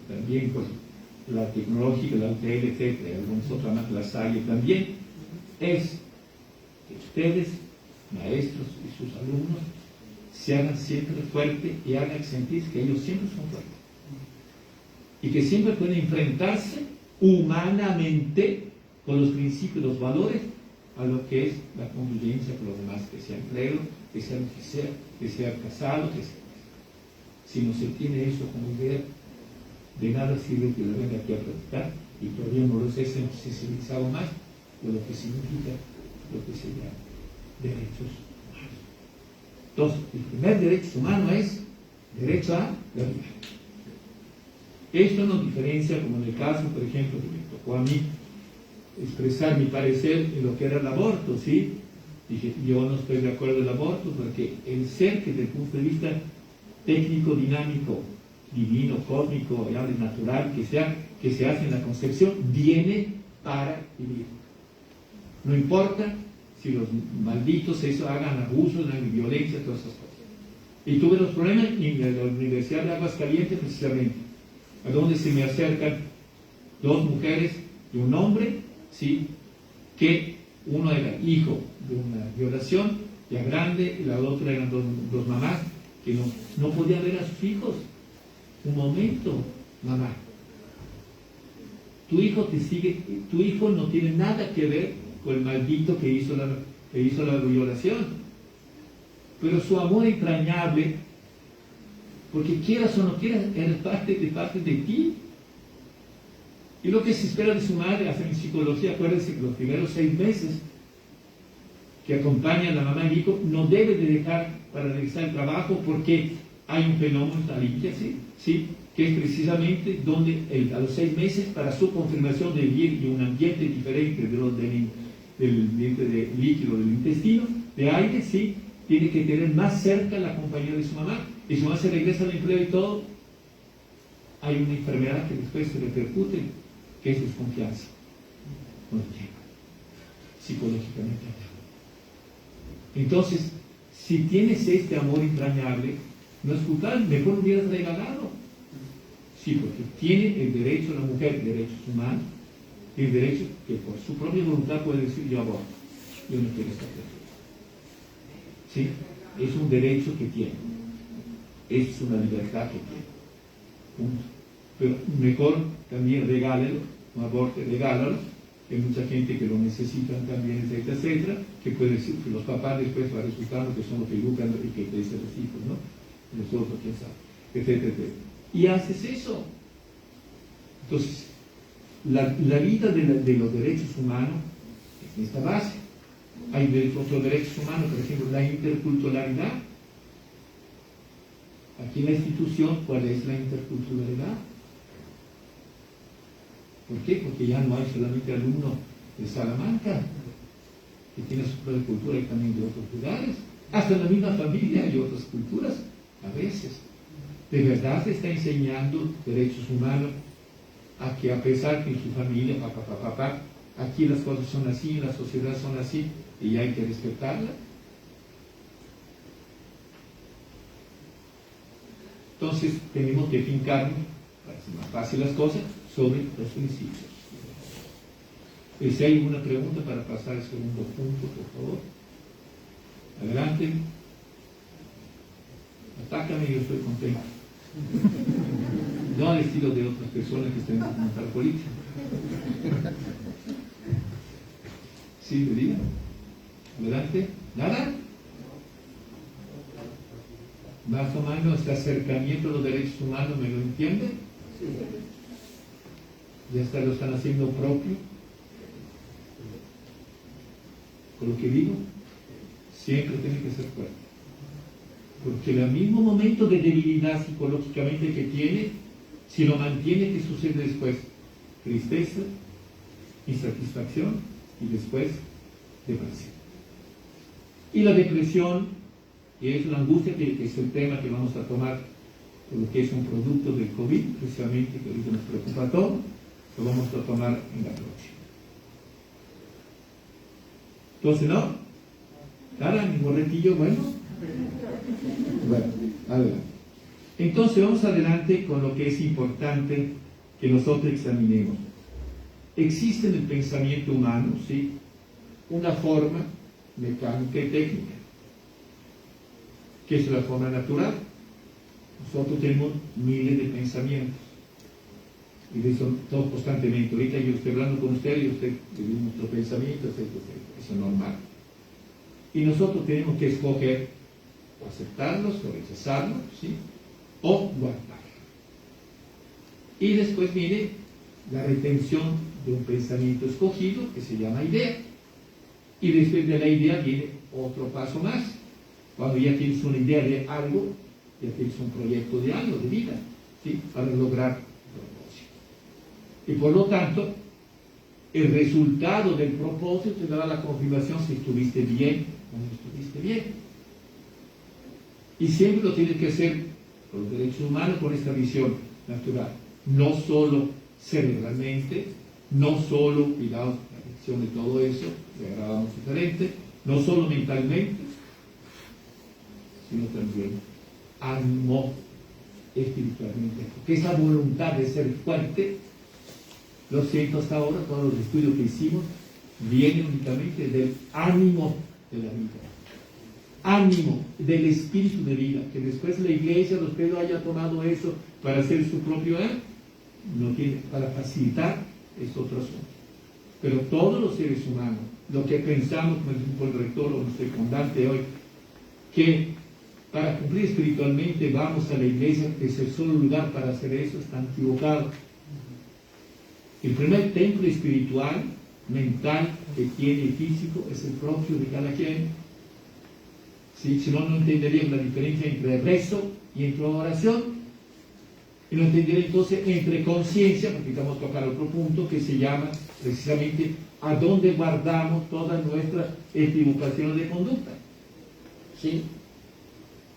también pues la tecnológica, la UTL, etcétera, algunas otras más, la SAIE también, es que ustedes, maestros y sus alumnos, se hagan siempre fuertes y hagan sentir que ellos siempre son fuertes. Y que siempre pueden enfrentarse humanamente con los principios, los valores, a lo que es la convivencia con los demás, que sean plenos, que sean casados, que sea. Si no se tiene eso como idea, de nada sirve que lo venga aquí a practicar y todavía no los he sensibilizado más de lo que significa lo que se llama derechos humanos. Entonces, el primer derecho humano es derecho a la vida. Esto nos diferencia, como en el caso, por ejemplo, que me tocó a mí expresar mi parecer en lo que era el aborto, ¿sí? Dije, yo no estoy de acuerdo del aborto porque el ser que desde el punto de vista técnico, dinámico, divino, cósmico, natural, que se hace en la concepción, viene para vivir. No importa si los malditos eso hagan abusos, hagan violencia, todas esas cosas. Y tuve los problemas en la Universidad de Aguascalientes precisamente, a donde se me acercan 2 mujeres y un hombre, ¿sí? Que uno era hijo de una violación, ya grande, y la otra eran dos mamás que no podían ver a sus hijos. Un momento, mamá. Tu hijo no tiene nada que ver con el maldito que hizo la violación. Pero su amor entrañable, porque quieras o no quieras, es parte de ti. Y lo que se espera de su madre, hasta en psicología, acuérdense que los primeros 6 meses que acompañan a la mamá y el hijo, no debe de dejar para realizar el trabajo porque hay un fenómeno, la limpia, ¿sí? Que es precisamente donde a los 6 meses, para su confirmación de vivir en un ambiente diferente del ambiente de líquido del intestino, de aire, ¿sí? Tiene que tener más cerca la compañía de su mamá. Y su mamá se regresa al empleo y todo, hay una enfermedad que después se repercute, que es desconfianza con el tiempo, psicológicamente. Entonces, si tienes este amor entrañable, no es culpable, mejor lo hubieras regalado. Sí, porque tiene el derecho a la mujer, derechos humanos, el derecho que por su propia voluntad puede decir yo aborto, yo no quiero esta persona. ¿Sí? Es un derecho que tiene, es una libertad que tiene. Punto. Pero mejor también regálelo, no aborte, regálalo. Hay mucha gente que lo necesitan también, etcétera, etcétera, que puede decir que los papás después va resultando que son los que educan y que crecen los hijos, ¿no? Nosotros, quién sabe, etcétera, etcétera. Y haces eso. Entonces, la vida de los derechos humanos es en esta base. Hay otros derechos humanos, por ejemplo, la interculturalidad. Aquí en la institución, ¿cuál es la interculturalidad? ¿Por qué? Porque ya no hay solamente alumnos de Salamanca, que tienen su propia cultura y también de otros lugares. Hasta en la misma familia hay otras culturas, a veces. ¿De verdad se está enseñando derechos humanos a que a pesar que en su familia, aquí las cosas son así, en la sociedad son así, y hay que respetarla? Entonces tenemos que fincarnos, para hacer más fácil las cosas, sobre los principios. Si hay alguna pregunta para pasar al segundo punto, por favor. Adelante. Atácame y yo estoy contento. No al estilo de otras personas que están en documental político. Sí, te digo. Adelante. ¿Nada? Más o menos este acercamiento a los derechos humanos, ¿me lo entiende? ya está, lo están haciendo propio. Con lo que digo, siempre tiene que ser fuerte. Porque el mismo momento de debilidad psicológicamente que tiene, si lo mantiene, ¿qué sucede después? Tristeza, insatisfacción y después depresión. Y la depresión, que es la angustia, que es el tema que vamos a tomar, por lo que es un producto del COVID, precisamente, que ahorita nos preocupa a todos, lo vamos a tomar en la próxima. Entonces, ¿no? Cara, mi borretillo, bueno. Bueno, adelante. Entonces, vamos adelante con lo que es importante que nosotros examinemos. Existe en el pensamiento humano, ¿sí?, una forma mecánica y técnica, que es la forma natural. Nosotros tenemos miles de pensamientos, y de eso todo constantemente. Ahorita yo estoy hablando con usted y usted tiene nuestro pensamiento, etcétera. Eso es normal. Y nosotros tenemos que escoger aceptarlos o rechazarlos, ¿sí?, o guardarlos. Y después viene la retención de un pensamiento escogido, que se llama idea. Y después de la idea viene otro paso más. Cuando ya tienes una idea de algo, ya tienes un proyecto de algo, de vida, ¿sí?, para lograr el propósito. Y por lo tanto, el resultado del propósito te dará la confirmación si estuviste bien o no estuviste bien. Y siempre lo tienes que hacer por los derechos humanos, con esta visión natural. No solo cerebralmente, no solo, cuidado, la lección de todo eso, le agradamos diferente, no solo mentalmente, sino también ánimo espiritualmente. Porque esa voluntad de ser fuerte, lo siento hasta ahora, todos los estudios que hicimos, viene únicamente del ánimo de la vida. Ánimo del espíritu de vida, que después la iglesia, los Pedro haya tomado eso para hacer su propio no tiene, para facilitar, es otro asunto. Pero todos los seres humanos, lo que pensamos, como dijo el rector o nuestro comandante hoy, que para cumplir espiritualmente vamos a la iglesia, que es el solo lugar para hacer eso, están equivocados. El primer templo espiritual, mental, que tiene y físico, es el propio de cada quien. ¿Sí? Si no, no entenderían la diferencia entre rezo y entre oración. Y no entenderían entonces entre conciencia, porque vamos a tocar otro punto que se llama precisamente a dónde guardamos todas nuestras equivocaciones de conducta. ¿Sí?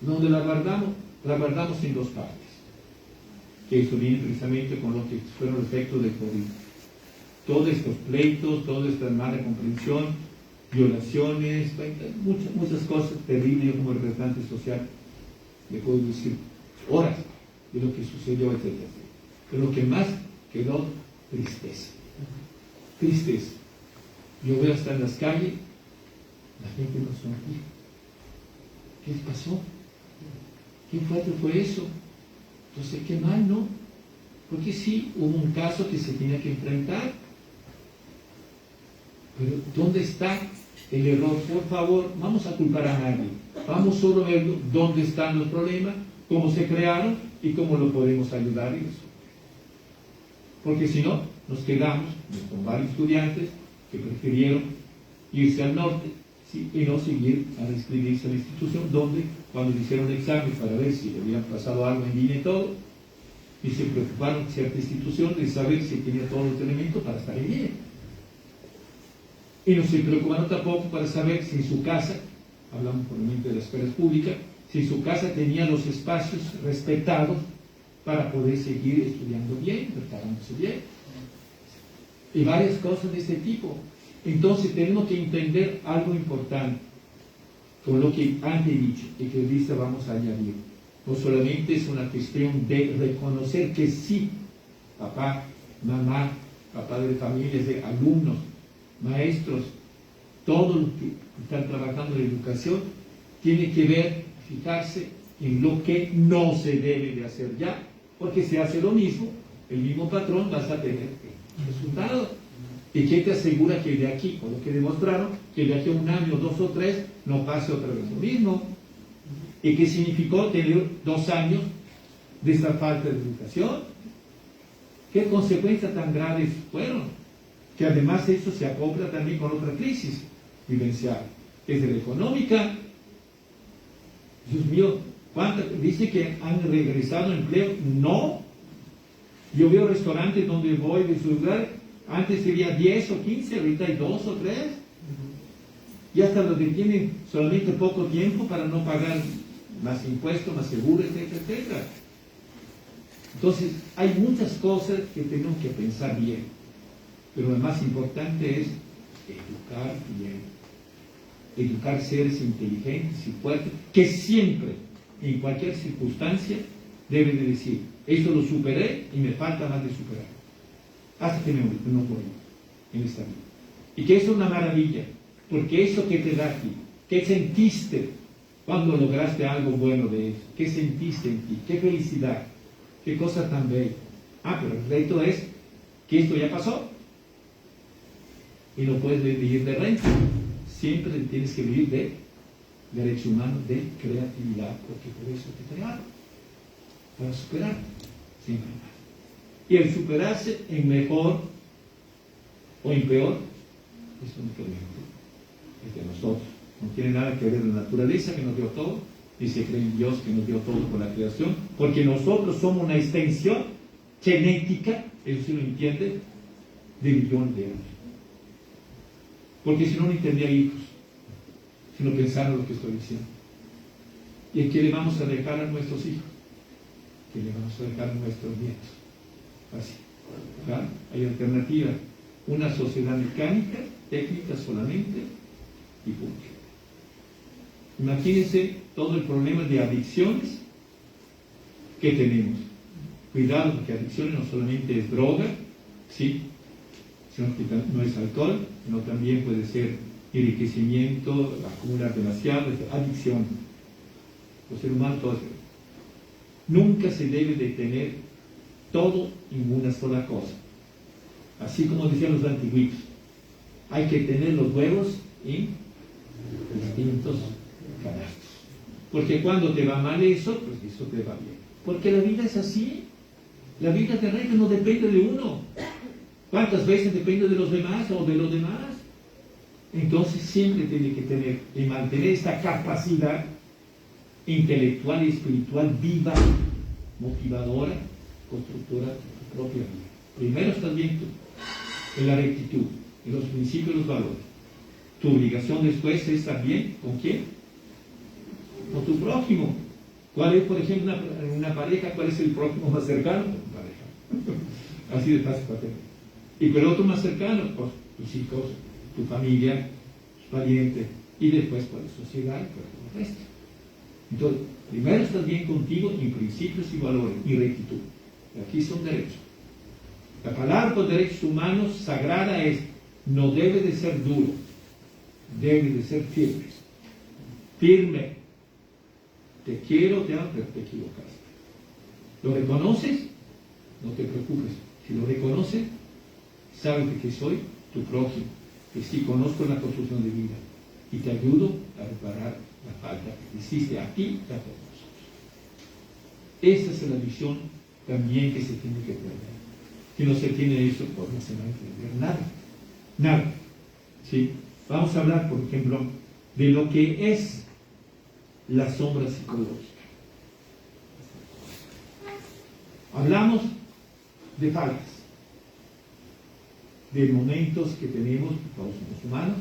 ¿Dónde la guardamos? La guardamos en dos partes. Que eso viene precisamente con lo que fueron los efectos de COVID. Todos estos pleitos, toda esta mala comprensión, violaciones, muchas cosas terribles. Yo como representante social le puedo decir horas de lo que sucedió, etc. Pero lo que más quedó, tristeza. Tristeza. Yo veo hasta en las calles, la gente no sonríe. ¿Qué pasó? ¿Qué fuerte fue eso? Entonces, qué mal, ¿no? Porque sí, hubo un caso que se tenía que enfrentar. Pero, ¿dónde está el error? Por favor, vamos a culpar a nadie. Vamos solo a ver dónde están los problemas, cómo se crearon y cómo lo podemos ayudar a eso. Porque si no, nos quedamos con varios estudiantes que prefirieron irse al norte, ¿sí?, y no seguir a inscribirse a la institución, donde cuando le hicieron el examen para ver si le habían pasado algo en línea y todo, y se preocuparon cierta institución de saber si tenía todos los elementos para estar en línea. Y no se preocuparon tampoco para saber si en su casa, hablamos por el momento de las escuelas públicas, si en su casa tenía los espacios respetados para poder seguir estudiando bien, preparándose bien. Y varias cosas de este tipo. Entonces tenemos que entender algo importante, con lo que antes he dicho, y que ahorita vamos a añadir. No solamente es una cuestión de reconocer que sí, papá, mamá, padre de familias, de alumnos, maestros, todos los que están trabajando en la educación, tiene que ver, fijarse en lo que no se debe de hacer ya, porque si hace lo mismo, el mismo patrón vas a tener resultados. ¿Y quién te asegura que de aquí, con lo que demostraron, que de aquí a un año, 2 o 3, no pase otra vez lo mismo? ¿Y qué significó tener 2 años de esta falta de educación? ¿Qué consecuencias tan graves fueron? Que además eso se acopla también con otra crisis vivencial, que es la económica. Dios mío, dice que han regresado empleo. No. Yo veo restaurantes donde voy de su lugar, antes sería 10 o 15, ahorita hay 2 o 3. Y hasta los que tienen solamente poco tiempo para no pagar más impuestos, más seguros, etcétera, etcétera. Entonces, hay muchas cosas que tenemos que pensar bien, pero lo más importante es educar bien, educar seres inteligentes y fuertes, que siempre, en cualquier circunstancia, deben de decir, esto lo superé y me falta más de superar, hasta que no morí en esta vida. Y que eso es una maravilla, porque eso que te da aquí, ¿qué sentiste cuando lograste algo bueno de eso? ¿Qué sentiste en ti? ¿Qué felicidad? ¿Qué cosa tan bella? Pero el reto es que esto ya pasó y no puedes vivir de renta. Siempre tienes que vivir de derecho humano, de creatividad, porque por eso te crearon, para superar siempre más. Y el superarse en mejor o en peor, es únicamente es de nosotros. No tiene nada que ver con la naturaleza que nos dio todo, y se cree en Dios que nos dio todo por la creación, porque nosotros somos una extensión genética, eso sí lo entiende, de millones de años. Porque si no, ni tendría hijos, si no pensaran lo que estoy diciendo. ¿Y en qué le vamos a dejar a nuestros hijos? ¿Qué le vamos a dejar a nuestros nietos? Así. ¿Claro? Hay alternativa. Una sociedad mecánica, técnica solamente, y punto. Imagínense todo el problema de adicciones que tenemos. Cuidado, porque adicciones no solamente es droga, sí, sino que no es alcohol, sino también puede ser enriquecimiento, acumular demasiado, adicción. Los seres humanos todos. Nunca se debe de tener todo en una sola cosa. Así como decían los antiguitos, hay que tener los huevos en distintos canastos. Porque cuando te va mal eso, pues eso te va bien. Porque la vida es así. La vida terrena no depende de uno. ¿Cuántas veces depende de los demás o de los demás? Entonces siempre tiene que tener y mantener esta capacidad intelectual y espiritual viva, motivadora, constructora de tu propia vida. Primero estás bien tú, en la rectitud, en los principios y los valores. Tu obligación después es estar bien, ¿con quién? Con tu prójimo. ¿Cuál es, por ejemplo, una pareja? ¿Cuál es el prójimo más cercano? Tu pareja. Así de fácil para tener. Y con el otro más cercano, pues tus hijos, tu familia, tus parientes, y después por la sociedad y por el resto. Entonces, primero estás bien contigo en principios y valores y rectitud. Y aquí son derechos. La palabra por derechos humanos sagrada es, no debe de ser duro, debe de ser firme. Firme. Te quiero, te amo, pero te equivocaste. ¿Lo reconoces? No te preocupes. Si lo reconoces, sabes de que soy tu prójimo, que sí conozco la construcción de vida y te ayudo a reparar la falta que hiciste a ti y a todos nosotros. Esa es la visión también que se tiene que tener. Si no se tiene eso, pues no se va a entender nada. Nada. ¿Sí? Vamos a hablar, por ejemplo, de lo que es la sombra psicológica. Hablamos de faltas, de momentos que tenemos, todos somos humanos,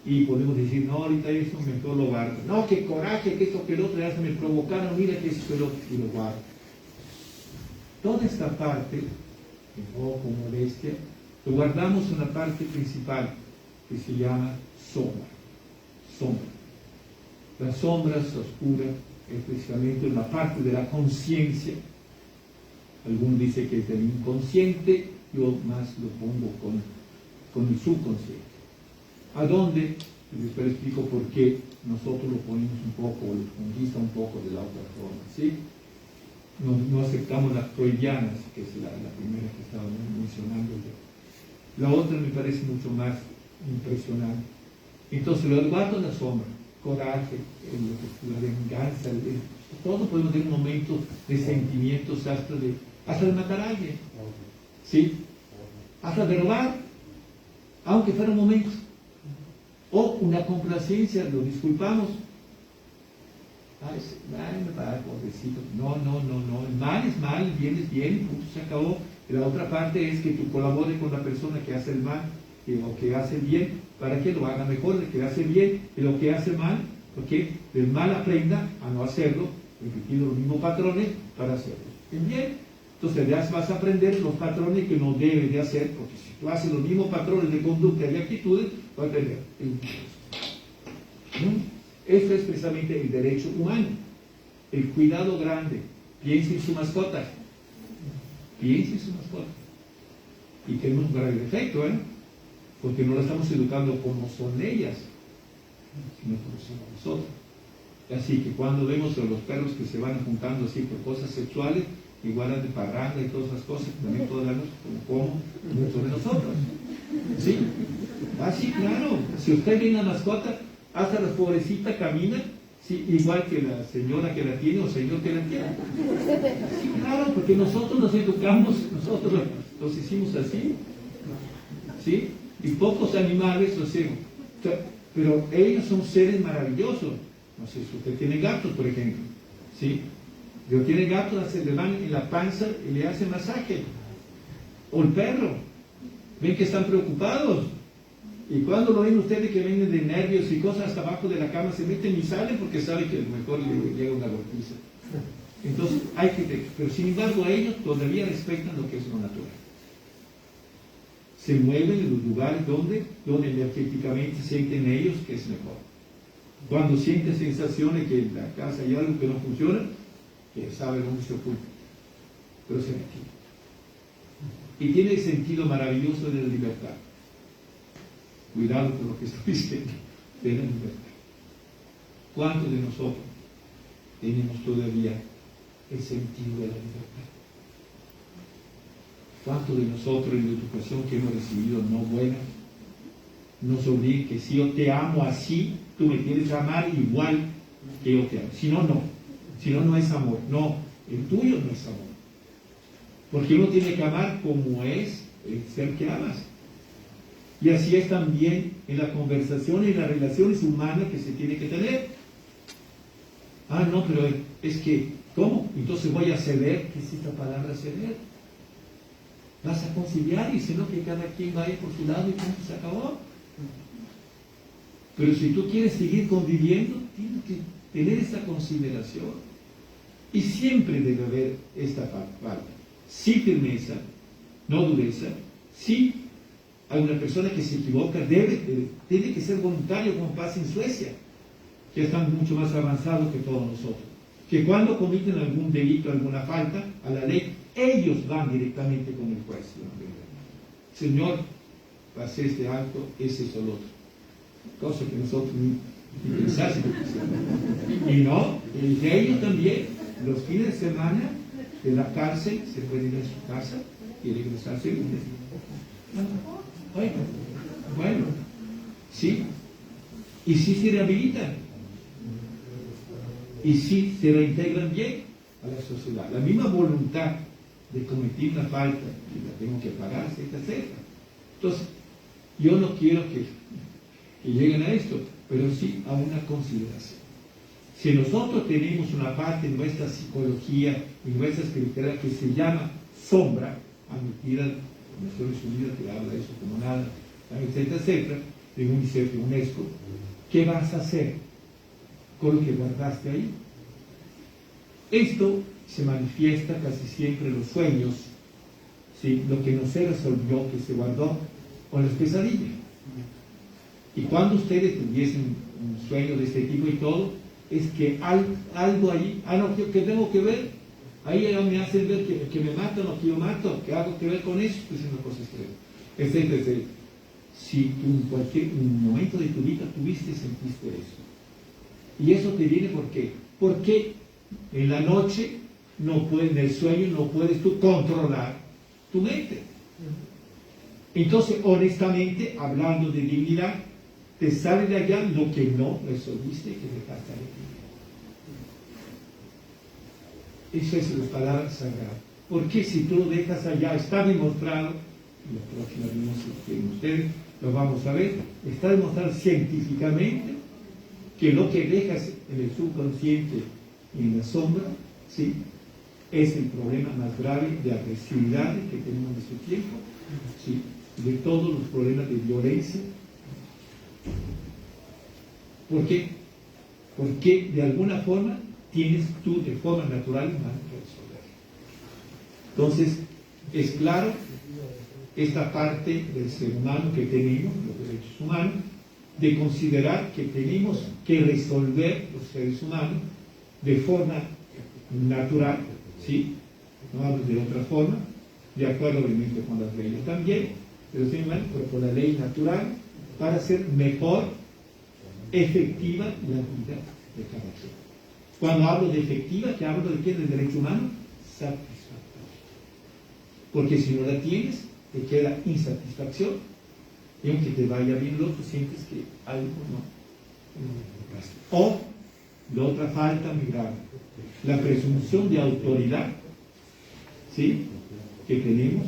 y podemos decir, no, ahorita eso mejor lo guardo. No, qué coraje, que esto, que el otro, ya se me provocaron, mira que esto, que el otro, y lo guardo. Toda esta parte, enojo, molestia, lo guardamos en la parte principal, que se llama sombra. Sombra. La sombra es oscura, es precisamente una parte de la conciencia. Algunos dicen que es del inconsciente, yo más lo pongo con el subconsciente. ¿A dónde? Y después explico por qué nosotros lo ponemos un poco, o lo conquista un poco de la otra forma, ¿sí? No aceptamos las freudianas, que es la primera que estaba mencionando yo. La otra me parece mucho más impresionante. Entonces, lo guardo en la sombra, coraje, la venganza, todo podemos tener momentos de sentimientos hasta de matar a alguien. ¿sí? Hasta de robar, aunque fuera un momento. O una complacencia, lo disculpamos. Ay, pobrecito. No, el mal es mal, el bien es bien, punto, se acabó. Y la otra parte es que tú colabores con la persona que hace el mal o que hace el bien, para que lo haga mejor, de que hace bien y lo que hace mal, porque del mal aprenda a no hacerlo, repitiendo los mismos patrones para hacerlo el bien. Entonces ya vas a aprender los patrones que no debes de hacer, porque si tú haces los mismos patrones de conducta y de actitudes, vas a aprender el bien. Esto es precisamente el derecho humano, el cuidado grande. Piense en su mascota, piense en su mascota. Y tenemos un grave defecto, porque no la estamos educando como son ellas, sino como somos nosotros. Así que cuando vemos a los perros que se van juntando así por cosas sexuales, igual de parranda y todas esas cosas, también todas las como muchos de nosotros. ¿Sí? Así, claro. Si usted ve una mascota, hasta la pobrecita camina, sí, igual que la señora que la tiene o señor que la tiene. Sí, claro, porque nosotros nos educamos, nosotros los hicimos así. ¿Sí? Y pocos animales lo hacemos. Pero ellos son seres maravillosos. No sé si usted tiene gatos, por ejemplo. ¿Sí? Si usted tiene gatos, se le van en la panza y le hacen masaje. O el perro. Ven que están preocupados. Y cuando lo ven ustedes que vienen de nervios y cosas hasta abajo de la cama, se meten y salen porque saben que a lo mejor le llega una golpiza. Entonces hay que... Pero sin embargo ellos todavía respetan lo que es lo natural. Se mueven en los lugares donde energéticamente sienten ellos que es mejor. Cuando sienten sensaciones que en la casa hay algo que no funciona, que sabe dónde se oculta. Pero se meten. Y tiene el sentido maravilloso de la libertad. Cuidado con lo que estoy diciendo, de la libertad. ¿Cuántos de nosotros tenemos todavía el sentido de la libertad? ¿Cuántos de nosotros en la educación que hemos recibido no buena nos obliga que si yo te amo así, tú me tienes que amar igual que yo te amo? Si no, no. Si no, no es amor. No, el tuyo no es amor. Porque uno tiene que amar como es el ser que amas. Y así es también en la conversación y en las relaciones humanas que se tiene que tener. Ah, no, pero es que, ¿cómo? Entonces voy a ceder. ¿Qué es esta palabra ceder? Vas a conciliar y sino que cada quien vaya por su lado y punto, se acabó. Pero si tú quieres seguir conviviendo, tienes que tener esta consideración. Y siempre debe haber esta parte. Sí firmeza, no dureza. Sí hay una persona que se equivoca, tiene que ser voluntario, como pasa en Suecia, que están mucho más avanzados que todos nosotros. Que cuando cometen algún delito, alguna falta a la ley, ellos van directamente con el juez. Señor, pasé este acto, ese es el otro. Cosa que nosotros ni pensásemos. Y no, y ellos también, los fines de semana de la cárcel, se pueden ir a su casa y regresarse libres. Bueno, sí, y sí se rehabilitan, y sí se reintegran bien a la sociedad. La misma voluntad de cometer una falta, que la tengo que pagar, etc. Entonces, yo no quiero que lleguen a esto, pero sí a una consideración. Si nosotros tenemos una parte en nuestra psicología, en nuestra espiritualidad que se llama sombra, admitida Naciones Unidas que habla de eso como nada, etcétera, etcétera, de UNICEF, de UNESCO, ¿qué vas a hacer con lo que guardaste ahí? Esto se manifiesta casi siempre en los sueños, ¿sí? Lo que no se resolvió, que se guardó, con las pesadillas. Y cuando ustedes tuviesen un sueño de este tipo y todo, es que algo ahí, no, que tengo que ver. Ahí me hacen ver que me matan o que yo mato, que hago que ver con eso, pues es una cosa extrema. Etcétera, etcétera. Si tú en cualquier momento de tu vida sentiste eso. Y eso te viene ¿por qué? Porque en la noche, en el sueño, no puedes tú controlar tu mente. Entonces, honestamente, hablando de dignidad, te sale de allá lo que no resolviste que dejaste de ti. Esa es la palabra sagrada. Porque si tú lo dejas allá, está demostrado, y la próxima vez que ustedes lo vamos a ver, está demostrado científicamente que lo que dejas en el subconsciente y en la sombra, ¿sí?, es el problema más grave de agresividad que tenemos en nuestro tiempo, ¿sí?, de todos los problemas de violencia. ¿Por qué? Porque de alguna forma tienes tú de forma natural que resolver. Entonces, es claro esta parte del ser humano que tenemos, los derechos humanos, de considerar que tenemos que resolver los seres humanos de forma natural, ¿sí? No hablo de otra forma, de acuerdo obviamente con las leyes también, pero por la ley natural, para hacer mejor, efectiva la vida de cada quien. Cuando hablo de efectiva, ¿qué hablo de qué? Del derecho humano satisfactorio. Porque si no la tienes, te queda insatisfacción, y aunque te vaya bien lo otro, sientes que algo no pasa. O la otra falta muy grave, la presunción de autoridad, ¿sí?, que tenemos,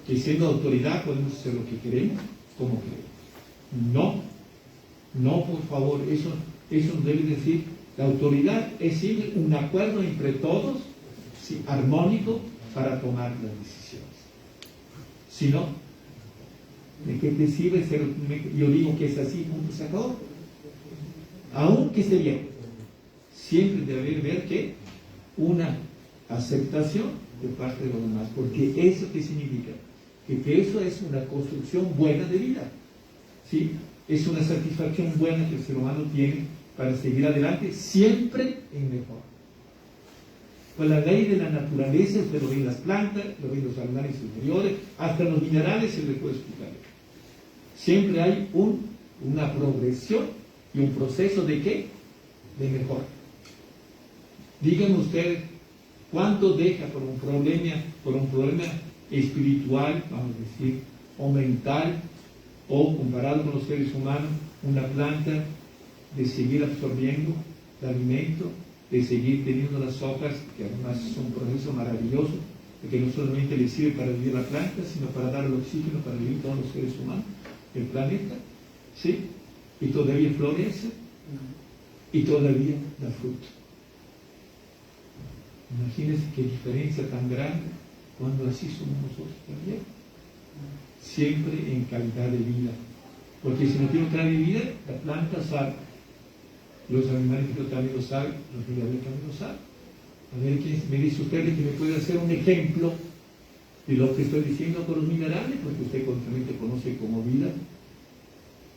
que siendo autoridad podemos hacer lo que queremos, como queremos. No, por favor, eso debe decir, la autoridad es siempre un acuerdo entre todos, ¿sí?, armónico, para tomar las decisiones. Si no, ¿de qué te sirve ser? Yo digo que es así, punto, se acabó. Aunque esté bien, siempre debe haber que una aceptación de parte de los demás, porque eso que significa que eso es una construcción buena de vida, ¿sí? Es una satisfacción buena que el ser humano tiene para seguir adelante, siempre en mejor. Pues la ley de la naturaleza, usted lo ve en las plantas, lo ve en los animales superiores, hasta en los minerales se le puede explicar. Siempre hay una progresión y un proceso de ¿qué? De mejor. Díganme ustedes, ¿cuánto deja por un problema espiritual, vamos a decir, o mental, o comparado con los seres humanos, una planta de seguir absorbiendo el alimento, de seguir teniendo las hojas, que además son un proceso maravilloso, que no solamente le sirve para vivir la planta, sino para dar el oxígeno para vivir todos los seres humanos, el planeta, ¿sí? Y todavía florece, y todavía da fruto. Imagínense qué diferencia tan grande cuando así somos nosotros también. Siempre en calidad de vida. Porque si no tiene calidad de vida, la planta sabe. Los animales también lo saben, los minerales también lo saben. A ver, ¿quién me dice usted que me puede hacer un ejemplo de lo que estoy diciendo con los minerales? Porque usted constantemente conoce como vida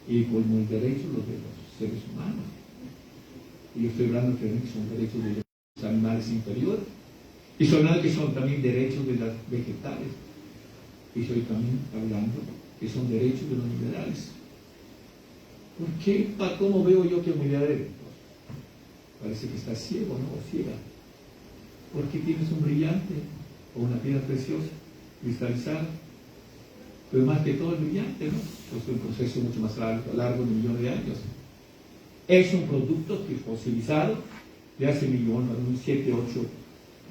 y como el derecho los de los seres humanos. Y yo estoy hablando que son derechos de los animales inferiores. Y son que son también derechos de las vegetales. Y estoy también hablando que son derechos de los minerales. ¿Por qué? ¿Cómo veo yo que un mineral parece que está ciego, ¿no? O ciega? Porque tienes un brillante o una piedra preciosa, cristalizada. Pero más que todo es brillante, ¿no? Pues es un proceso mucho más largo de millones de años. Es un producto que es fosilizado de hace millones, 7, 8,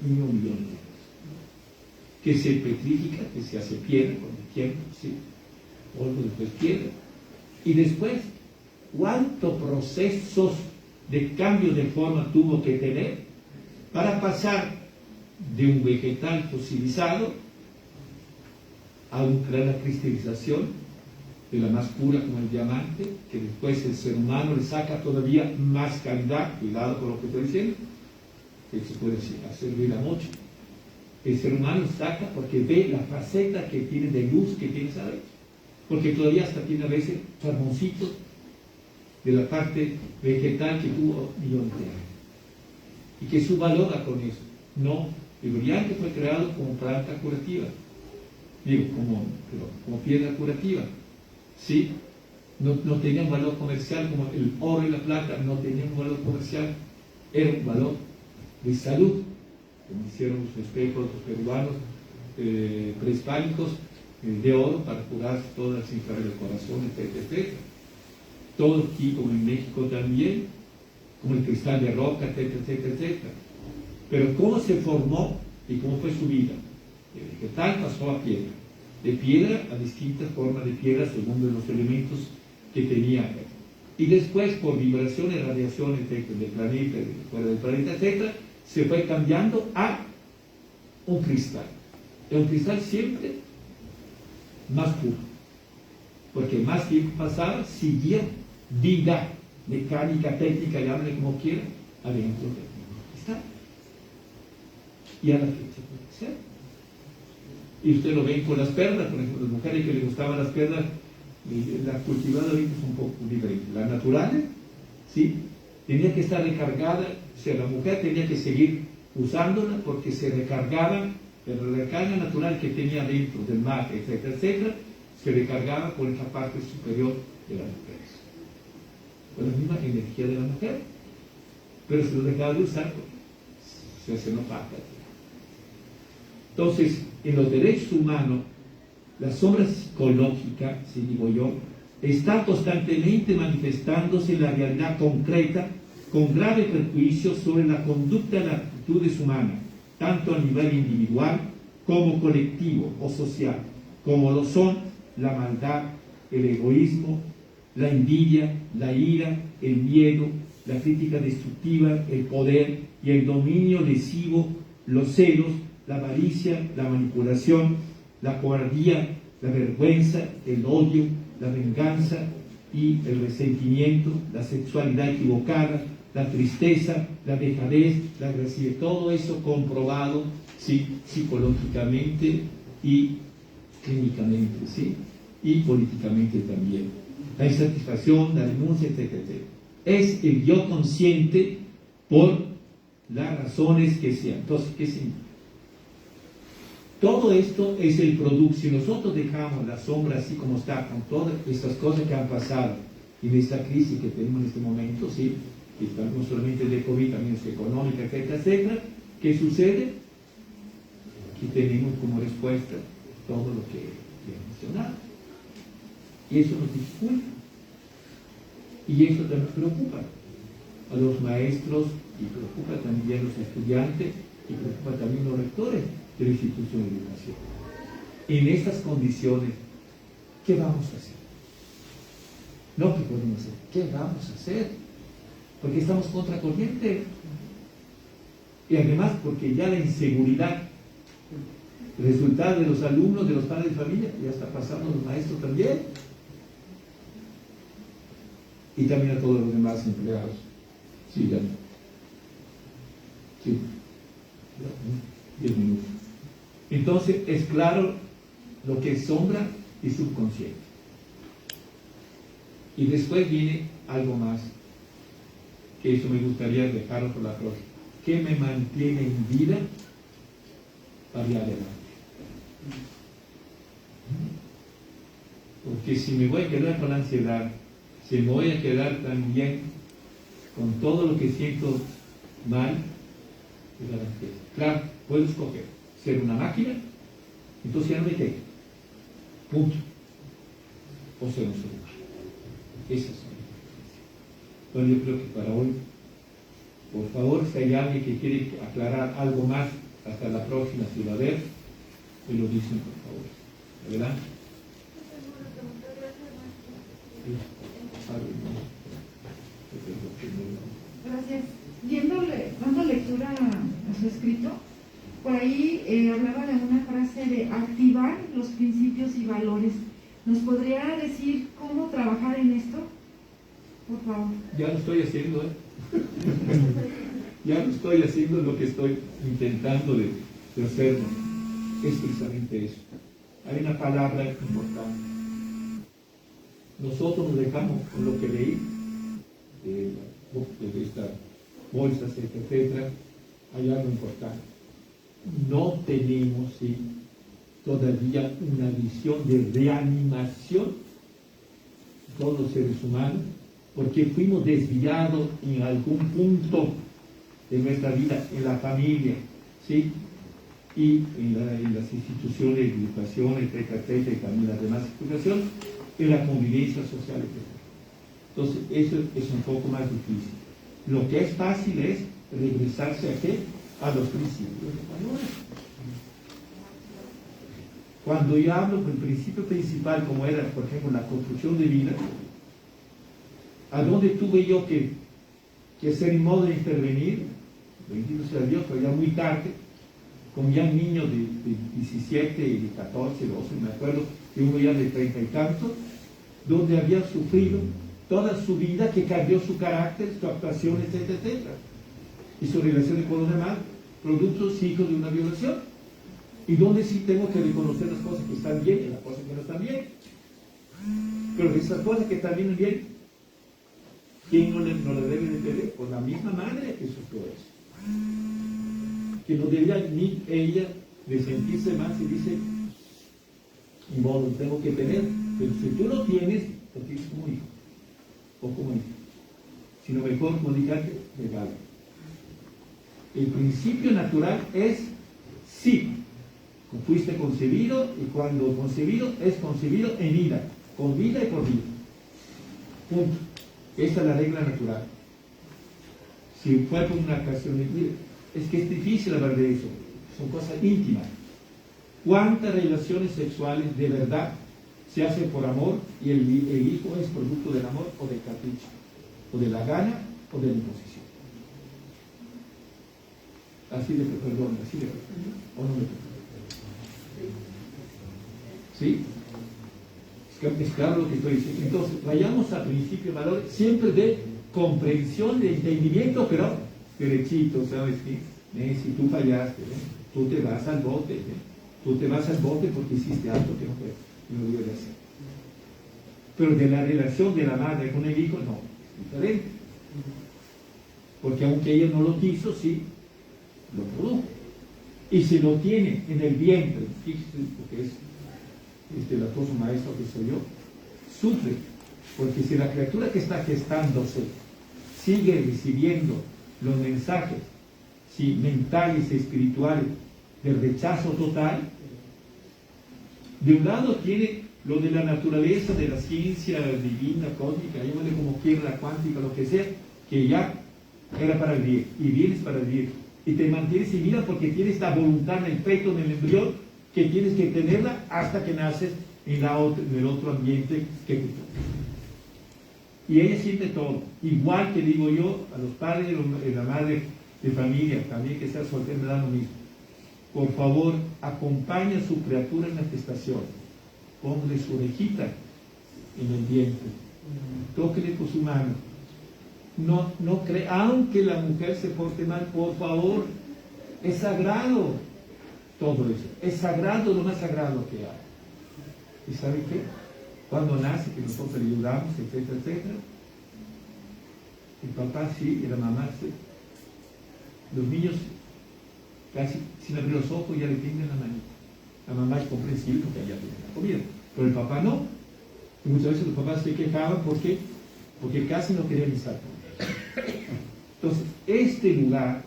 1 millón de años. Que se petrifica, que se hace piedra con el tiempo, ¿sí? Polvo, después piedra. Y después, ¿cuántos procesos de cambio de forma tuvo que tener para pasar de un vegetal fosilizado a la cristalización de la más pura como el diamante, que después el ser humano le saca todavía más calidad? Cuidado con lo que estoy diciendo, que se puede servir a mucho. El ser humano saca porque ve la faceta que tiene de luz que tiene adentro, porque todavía hasta tiene a veces carboncitos de la parte vegetal que tuvo millones de años, y que subvalora con eso. No, el brillante fue creado como planta curativa, digo, como piedra curativa, ¿sí? No tenía un valor comercial como el oro y la plata, no tenían un valor comercial, era un valor de salud, como hicieron los espejos los peruanos prehispánicos de oro para curar todas las enfermedades del corazón, etc. Todo aquí, como en México también, como el cristal de roca, etc. Pero ¿cómo se formó y cómo fue su vida? De vegetal pasó a piedra, de piedra a distintas formas de piedra según los elementos que tenía. Y después, por vibraciones, radiaciones, etcétera, del planeta, fuera del planeta, etcétera, se fue cambiando a un cristal. Y un cristal siempre más puro, porque más tiempo pasaba, seguía vida mecánica, técnica, llámale como quiera, adentro del cristal. Y a la fecha puede ser. Y usted lo ve con las perlas, por ejemplo, las mujeres que les gustaban las perlas, las cultivadas ahorita son un poco diferentes. Las naturales, ¿sí? Tenía que estar recargada, o sea, la mujer tenía que seguir usándola porque se recargaba, pero la recarga natural que tenía dentro del mar, etcétera, etcétera, se recargaba por esa parte superior de las mujeres. Con la misma energía de la mujer, pero se lo dejaba de usar porque se nos falta. Entonces, en los derechos humanos, la sombra psicológica, si digo yo, está constantemente manifestándose en la realidad concreta con graves perjuicios sobre la conducta y las actitudes humanas, tanto a nivel individual como colectivo o social, como lo son la maldad, el egoísmo, la envidia, la ira, el miedo, la crítica destructiva, el poder y el dominio lesivo, los celos, la avaricia, la manipulación, la cobardía, la vergüenza, el odio, la venganza y el resentimiento, la sexualidad equivocada, la tristeza, la dejadez, la agresividad, todo eso comprobado, ¿sí?, psicológicamente y clínicamente, ¿sí?, y políticamente también. La insatisfacción, la denuncia, etcétera, etcétera. Es el yo consciente por las razones que sean. Entonces, ¿qué significa? Todo esto es el producto. Si nosotros dejamos la sombra así como está, con todas estas cosas que han pasado, y en esta crisis que tenemos en este momento, ¿sí?, que no solamente de COVID, también es económica, etcétera, etcétera, ¿qué sucede? Aquí tenemos como respuesta todo lo que he mencionado. Y eso nos dificulta. Y eso también preocupa a los maestros, y preocupa también a los estudiantes, y preocupa también a los rectores de la institución de educación. En estas condiciones, ¿qué vamos a hacer? No, ¿qué podemos hacer? ¿Qué vamos a hacer? Porque estamos contracorriente. Y además porque ya la inseguridad, el resultado de los alumnos, de los padres de familia, ya está pasando a los maestros también. Y también a todos los demás empleados. Sí, ya. Sí. 10 minutos. Entonces, es claro lo que es sombra y subconsciente. Y después viene algo más, que eso me gustaría dejarlo por la próxima. ¿Qué me mantiene en vida para ir adelante? Porque si me voy a quedar con ansiedad, si me voy a quedar también con todo lo que siento mal, es la tristeza. Claro, puedo escoger ser una máquina, entonces ya no me quedo. Punto. O ser un ser humano. Esas son las diferencias. Bueno, yo creo que para hoy, por favor, si hay alguien que quiere aclarar algo más hasta la próxima, si va a haber, me lo dicen, por favor. ¿Verdad? Gracias. Dando lectura a su escrito, por ahí hablaba de una frase de activar los principios y valores. ¿Nos podría decir cómo trabajar en esto? Por favor. Ya lo estoy haciendo, ¿eh? Ya lo estoy haciendo, lo que estoy intentando de hacer es precisamente eso. Hay una palabra importante. Nosotros nos dejamos con lo que leí de estas bolsas, etcétera. Hay algo importante. No tenemos todavía una visión de reanimación de todos los seres humanos, porque fuimos desviados en algún punto de nuestra vida, en la familia, ¿sí?, y en las instituciones de educación, etcétera, etcétera, y también las demás instituciones, en la convivencia social, etcétera. Entonces, eso es un poco más difícil. Lo que es fácil es regresarse a qué? A los principios de valores. Cuando yo hablo del principio principal, como era, por ejemplo, la construcción de vida, ¿a dónde tuve yo que hacer en modo de intervenir? Bendito sea Dios, pero ya muy tarde, con ya niños de 17, de 14, 12, me acuerdo, y uno ya de 30 y tantos, donde había sufrido toda su vida, que cambió su carácter, su actuación, etcétera, etcétera, y su relación con los demás, productos, hijos de una violación, y donde sí tengo que reconocer las cosas que están bien y las cosas que no están bien. Pero de esas cosas que están bien, ¿quién no le debe de tener? Por la misma madre que sufrió eso, que no debía ni ella de sentirse mal si dice, y modo, tengo que tener, pero si tú lo tienes, lo tienes como hijo, o como hijo, sino mejor comunicarte, regalo. El principio natural es sí, fuiste concebido, y cuando concebido, es concebido en vida, con vida y por vida. Punto. Esa es la regla natural. Si fue por una ocasión, es que es difícil hablar de eso, son cosas íntimas. ¿Cuántas relaciones sexuales de verdad se hacen por amor y el hijo es producto del amor o del capricho, o de la gana o de la imposición? Así de perdón, así de perdón, o no de perdón. ¿Sí? Es claro lo que estoy diciendo. Entonces, vayamos al principio de valor, siempre de comprensión, de entendimiento, pero derechito, ¿sabes qué? Si tú fallaste, tú te vas al bote, tú te vas al bote porque hiciste algo que no debes hacer. Pero de la relación de la madre con el hijo, no, es diferente. Porque aunque ella no lo quiso, sí, lo produjo. Y si lo tiene en el vientre, fíjese lo que es el acoso maestro que soy yo, sufre, porque si la criatura que está gestándose sigue recibiendo los mensajes mentales y espirituales de rechazo total, de un lado tiene lo de la naturaleza, de la ciencia divina, cósmica, llámale como quiera, la cuántica, lo que sea, que ya era para el bien, y vienes para el bien, y te mantienes en vida porque tienes la voluntad en el pecho, en el embrión, que tienes que tenerla hasta que naces en el otro ambiente que tú. Y ella siente todo, igual que digo yo a los padres y la madre de familia, también que sea soltera, me da lo mismo. Por favor, acompaña a su criatura en la gestación, ponle su orejita en el vientre, tóquele con su mano. No cree, aunque la mujer se porte mal, por favor, es sagrado todo eso, es sagrado, lo más sagrado que hay. ¿Y sabe qué? Cuando nace, que nosotros le ayudamos, etcétera, etcétera, el papá sí y la mamá sí. Los niños casi sin abrir los ojos ya le tienden la manita. La mamá es comprensible porque ella tiene la comida, pero el papá no. Y muchas veces los papás se quejaban porque casi no querían estar con ellos. Entonces, este lugar,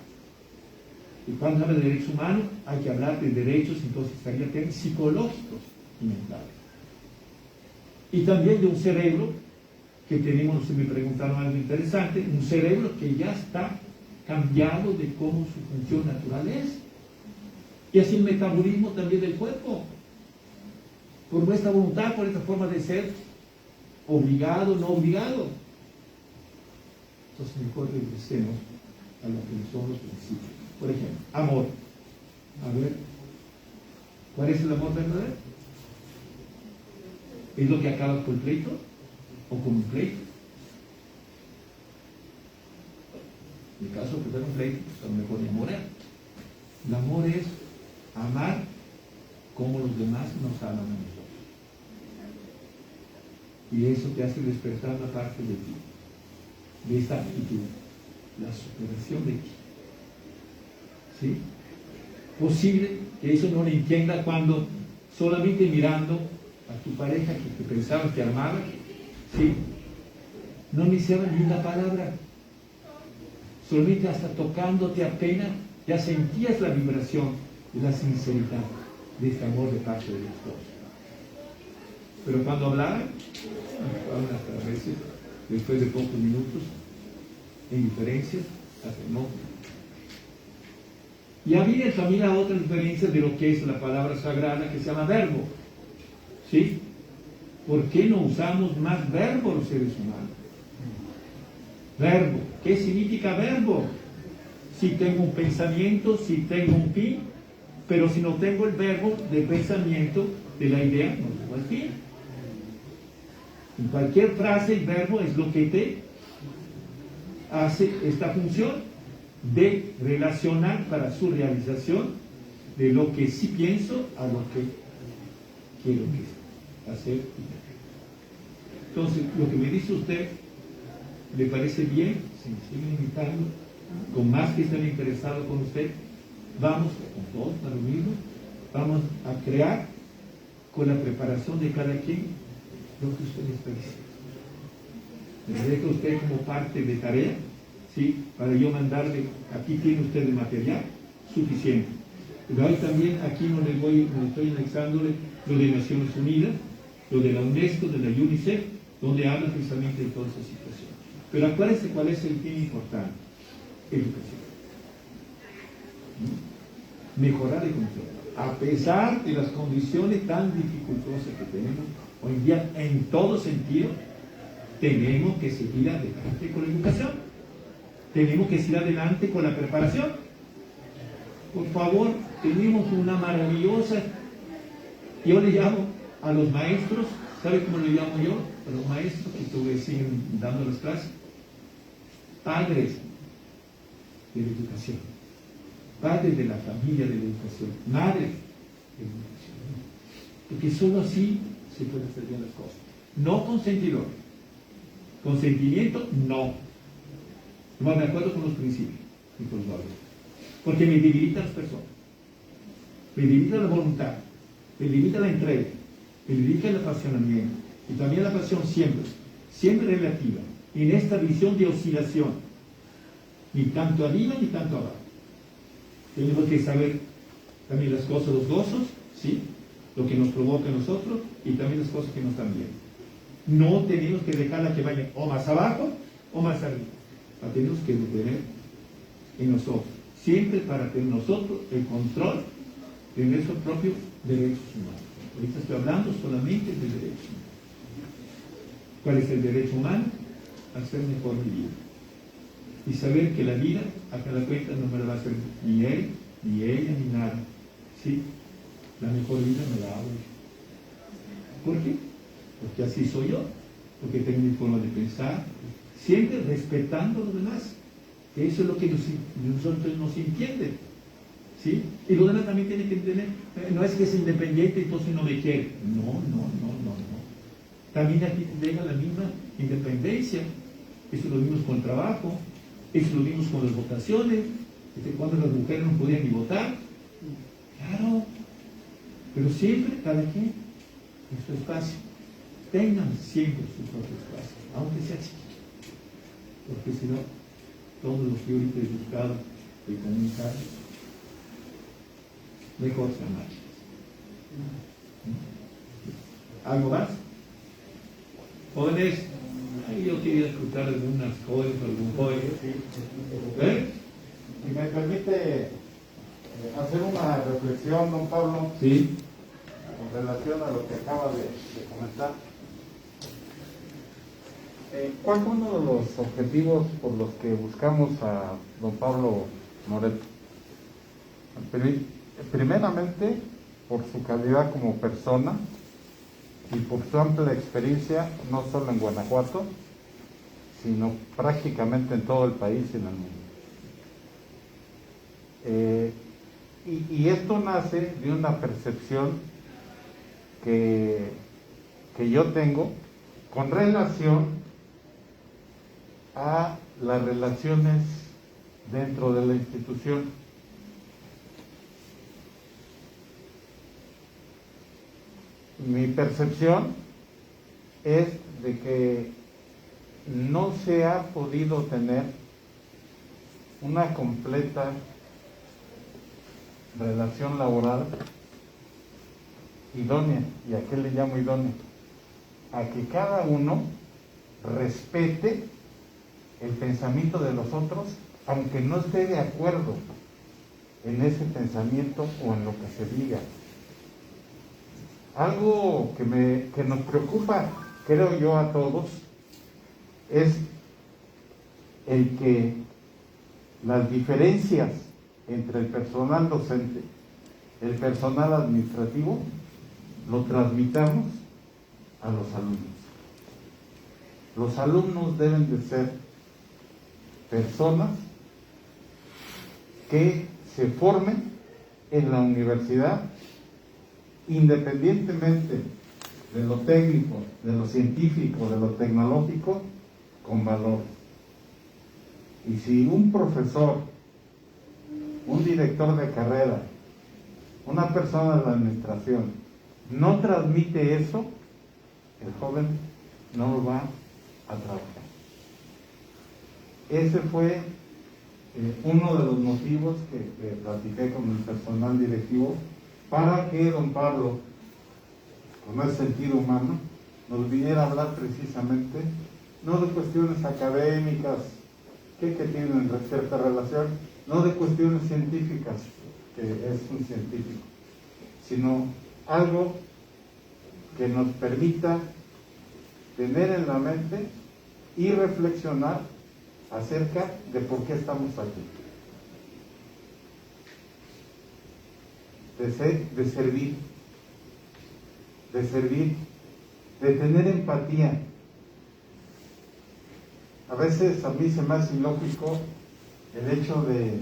y cuando habla de derechos humanos, hay que hablar de derechos, entonces estaría bien psicológicos y mentales. Y también de un cerebro que tenemos, si me preguntaron algo interesante, un cerebro que ya está cambiado de cómo su función natural es. Y así el metabolismo también del cuerpo. Por nuestra voluntad, por esta forma de ser, obligado, no obligado. Entonces mejor regresemos a lo que son los principios. Por ejemplo, amor. A ver, ¿cuál es el amor verdadero? ¿Es lo que acaba con el pleito? ¿O con un pleito? En el caso que tenga un pleito, pues a lo mejor ni morir. El amor es amar como los demás nos aman a nosotros. Y eso te hace despertar una parte de ti, de esta actitud, la superación de ti. ¿Sí? Posible que eso no lo entienda cuando solamente mirando a tu pareja que pensabas que amaba, ¿sí? No iniciaba ni una palabra. Solamente hasta tocándote apenas ya sentías la vibración de la sinceridad de este amor de parte de los dos. Pero cuando hablaban hasta a veces, después de pocos minutos, en diferencias, hasta no. Ya viene también la otra diferencia de lo que es la palabra sagrada que se llama verbo. ¿Sí? ¿Por qué no usamos más verbo los seres humanos? Verbo. ¿Qué significa verbo? Si tengo un pensamiento, si tengo un fin, pero si no tengo el verbo de pensamiento de la idea, no tengo el fin. En cualquier frase el verbo es lo que te hace esta función de relacionar para su realización de lo que sí pienso a lo que quiero hacer. Entonces, lo que me dice usted, ¿le parece bien? Si me siguen invitando, con más que estén interesados con usted, vamos con todos para lo mismo, vamos a crear con la preparación de cada quien lo que usted les parece. Me deja usted como parte de tarea, ¿sí? Para yo mandarle, aquí tiene usted el material suficiente. Pero ahí también, aquí no estoy anexándole lo de Naciones Unidas, lo de la UNESCO, de la UNICEF, donde habla precisamente de toda esa situación. Pero acuérdense cuál es el fin importante: educación. Mejorar el control. A pesar de las condiciones tan dificultosas que tenemos hoy en día, en todo sentido, tenemos que seguir adelante con la educación. Tenemos que seguir adelante con la preparación. Por favor, tenemos una maravillosa, yo le llamo a los maestros, ¿sabe cómo le llamo yo? A los maestros que siguen dando las clases, padres de la educación, padres de la familia de la educación, madres de la educación, porque solo así se pueden hacer bien las cosas. No consentidor, consentimiento no. No me acuerdo con los principios y con los valores, porque me debilita las personas, me debilita la voluntad, me debilita la entrega, me debilita el apasionamiento, y también la pasión siempre relativa, en esta visión de oscilación, ni tanto arriba ni tanto abajo. Tenemos que saber también las cosas, los gozos, ¿sí? Lo que nos provoca a nosotros, y también las cosas que nos están bien. No tenemos que dejarla que vaya o más abajo o más arriba. La tenemos que tener en nosotros, siempre para tener nosotros el control de nuestros propios derechos humanos. Ahorita estoy hablando solamente de derechos humanos. ¿Cuál es el derecho humano? A ser mejor vivido. Y saber que la vida, a cada cuenta, no me la va a hacer ni él, ni ella, ni nada. ¿Sí? La mejor vida me la hago yo. ¿Por qué? Porque así soy yo, porque tengo mi forma de pensar, siempre respetando a los demás, que eso es lo que nosotros nos entiende, ¿sí? Y los demás también tienen que entender, no es que es independiente entonces no me quiere, no. También aquí llega la misma independencia, eso es lo mismo con el trabajo, eso es lo mismo con las votaciones, cuando las mujeres no podían ni votar, claro, pero siempre cada quien en su espacio. Tengan siempre su propio espacio, aunque sea chiquito, porque si no, todo lo que ahorita he buscado de comunicar, mejor se marcha. ¿Algo más? Jóvenes, yo quería escuchar algunas jóvenes, algún joven. Si me permite hacer una reflexión, don Pablo, Sí. en relación a lo que acaba de comentar. ¿Cuál fue uno de los objetivos por los que buscamos a don Pablo Moreto? Primeramente, por su calidad como persona y por su amplia experiencia, no solo en Guanajuato, sino prácticamente en todo el país y en el mundo. Y esto nace de una percepción que yo tengo con relación a las relaciones dentro de la institución. Mi percepción es de que no se ha podido tener una completa relación laboral idónea. ¿Y a qué le llamo idónea? A que cada uno respete el pensamiento de los otros, aunque no esté de acuerdo en ese pensamiento o en lo que se diga. Algo que nos preocupa, creo yo, a todos, es el que las diferencias entre el personal docente, el personal administrativo, lo transmitamos a los alumnos. Los alumnos deben de ser personas que se formen en la universidad independientemente de lo técnico, de lo científico, de lo tecnológico, con valor. Y si un profesor, un director de carrera, una persona de la administración no transmite eso, el joven no lo va a trabajar. Ese fue uno de los motivos que platiqué con el personal directivo para que don Pablo, con ese sentido humano, nos viniera a hablar precisamente, no de cuestiones académicas que tienen cierta relación, no de cuestiones científicas, que es un científico, sino algo que nos permita tener en la mente y reflexionar acerca de por qué estamos aquí. De servir, de tener empatía. A veces a mí se me hace ilógico el hecho de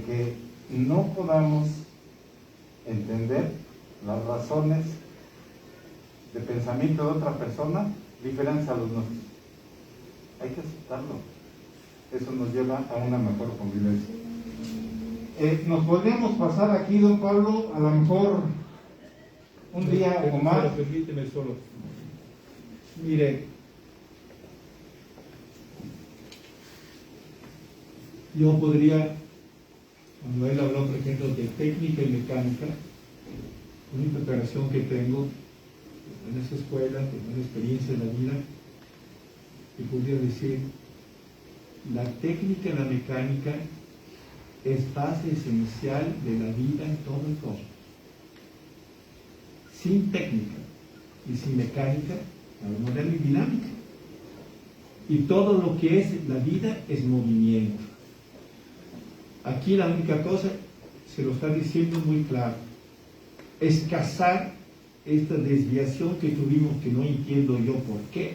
que no podamos entender las razones de pensamiento de otra persona diferentes a los nuestros. Hay que aceptarlo. Eso nos lleva a una mejor convivencia. Nos podríamos pasar aquí, don Pablo, a lo mejor un día o más. Pero permíteme solo. Mire, yo podría, cuando él habló, por ejemplo, de técnica y mecánica, una preparación que tengo en esa escuela, con una experiencia en la vida, y podría decir, la técnica y la mecánica es base esencial de la vida en todo el cosmos. Sin técnica y sin mecánica, no hay dinámica. Y todo lo que es la vida es movimiento. Aquí la única cosa, se lo está diciendo muy claro, es cazar esta desviación que tuvimos, que no entiendo yo por qué,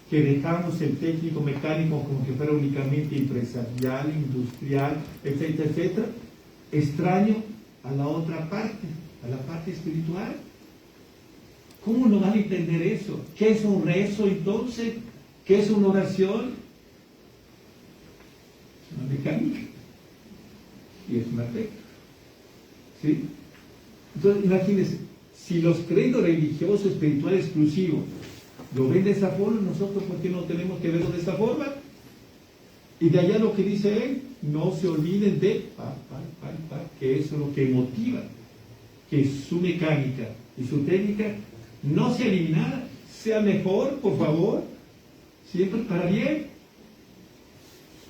que dejamos el técnico mecánico como que fuera únicamente empresarial, industrial, etcétera, etcétera, extraño a la otra parte, a la parte espiritual. ¿Cómo no van a entender eso? ¿Qué es un rezo entonces? ¿Qué es una oración? Es una mecánica y es una técnica. ¿Sí? Entonces, imagínense, si los credos religiosos, espirituales exclusivos lo ven de esa forma, nosotros ¿por qué no tenemos que verlo de esa forma? Y de allá lo que dice él, no se olviden de que eso es lo que motiva, que su mecánica y su técnica no sea eliminada, sea mejor, por favor, siempre para bien,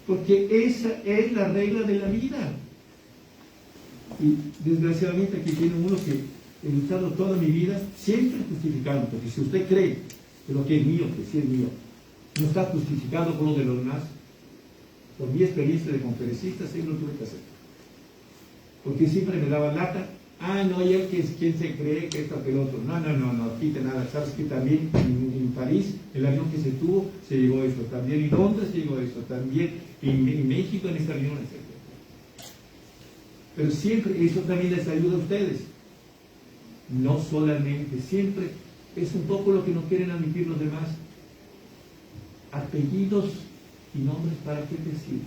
porque esa es la regla de la vida. Y desgraciadamente aquí tiene uno que he estado toda mi vida siempre justificando, porque si usted cree que lo que es mío, que sí es mío, no está justificado por lo de los demás, por mi experiencia de conferencista, sí lo tuve que hacer. Porque siempre me daba lata, no, y él que es quien se cree que esto que el otro. No, quite nada. Sabes que también en París, el avión que se tuvo, se llegó eso. También en Londres se llegó eso. También en México, en esta avión, etc. Pero siempre eso también les ayuda a ustedes. No solamente, siempre es un poco lo que no quieren admitir los demás. Apellidos y nombres, ¿para qué te sirven?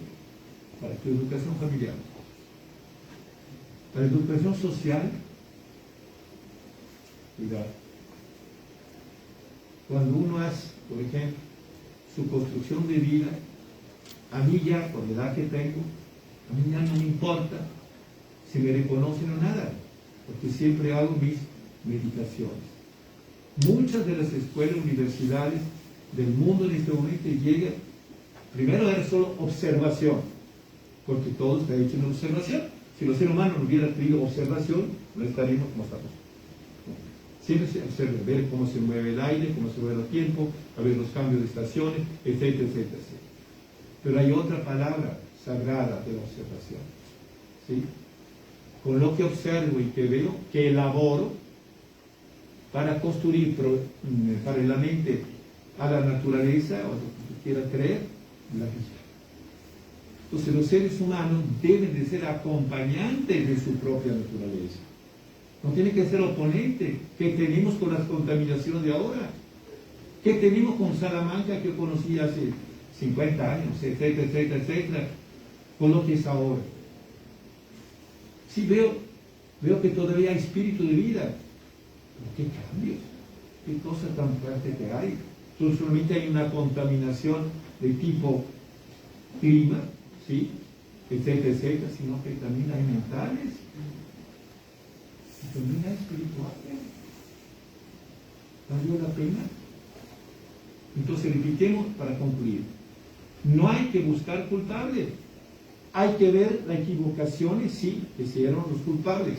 Para tu educación familiar. Para la educación social, cuidado. Cuando uno hace, por ejemplo, su construcción de vida, a mí ya, por la edad que tengo, a mí ya no me importa si me reconocen o nada, porque siempre hago mis meditaciones. Muchas de las escuelas, universidades del mundo en este momento llegan, primero era solo observación, porque todo está hecho en observación. Si los seres humanos no hubieran tenido observación, no estaríamos como estamos. Siempre se observa, ver cómo se mueve el aire, cómo se mueve el tiempo, a ver los cambios de estaciones, etcétera, etcétera, etcétera. Pero hay otra palabra sagrada de la observación, ¿sí? Con lo que observo y que veo, que elaboro para construir paralelamente a la naturaleza, o lo que tú quieras creer, la vida. Entonces los seres humanos deben de ser acompañantes de su propia naturaleza. No tiene que ser oponente. ¿Qué tenemos con las contaminaciones de ahora? ¿Qué tenemos con Salamanca que yo conocí hace 50 años, etcétera, etcétera, etcétera? Con lo que es ahora. Sí veo que todavía hay espíritu de vida. Pero qué cambios, qué cosa tan fuerte que hay. No solamente hay una contaminación de tipo clima, ¿sí? Etcétera, etcétera, sino que también hay mentales. Y también hay espirituales. ¿Valió la pena? Entonces repitemos para concluir. No hay que buscar culpables. Hay que ver las equivocaciones, sí, que se eran los culpables,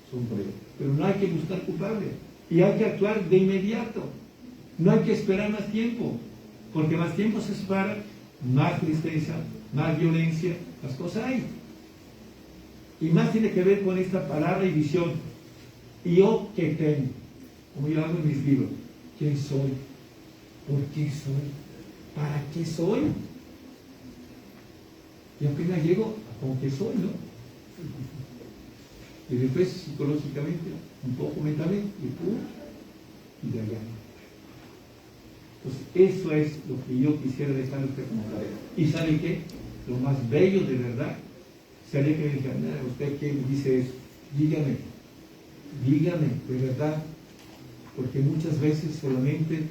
son pruebas. Pero no hay que buscar culpables. Y hay que actuar de inmediato. No hay que esperar más tiempo. Porque más tiempo se espera, más tristeza, más violencia, más cosas hay. Y más tiene que ver con esta palabra y visión. ¿Y yo qué tengo? Como yo hago en mis libros. ¿Quién soy? ¿Por qué soy? ¿Para qué soy? Y apenas llego a con qué soy, ¿no? Y después psicológicamente, un poco mentalmente, y de allá. Entonces, eso es lo que yo quisiera dejar a usted como tarea. ¿Y sabe qué? Lo más bello de verdad sería que me dijeran, ¿usted qué dice eso? Dígame, de verdad, porque muchas veces solamente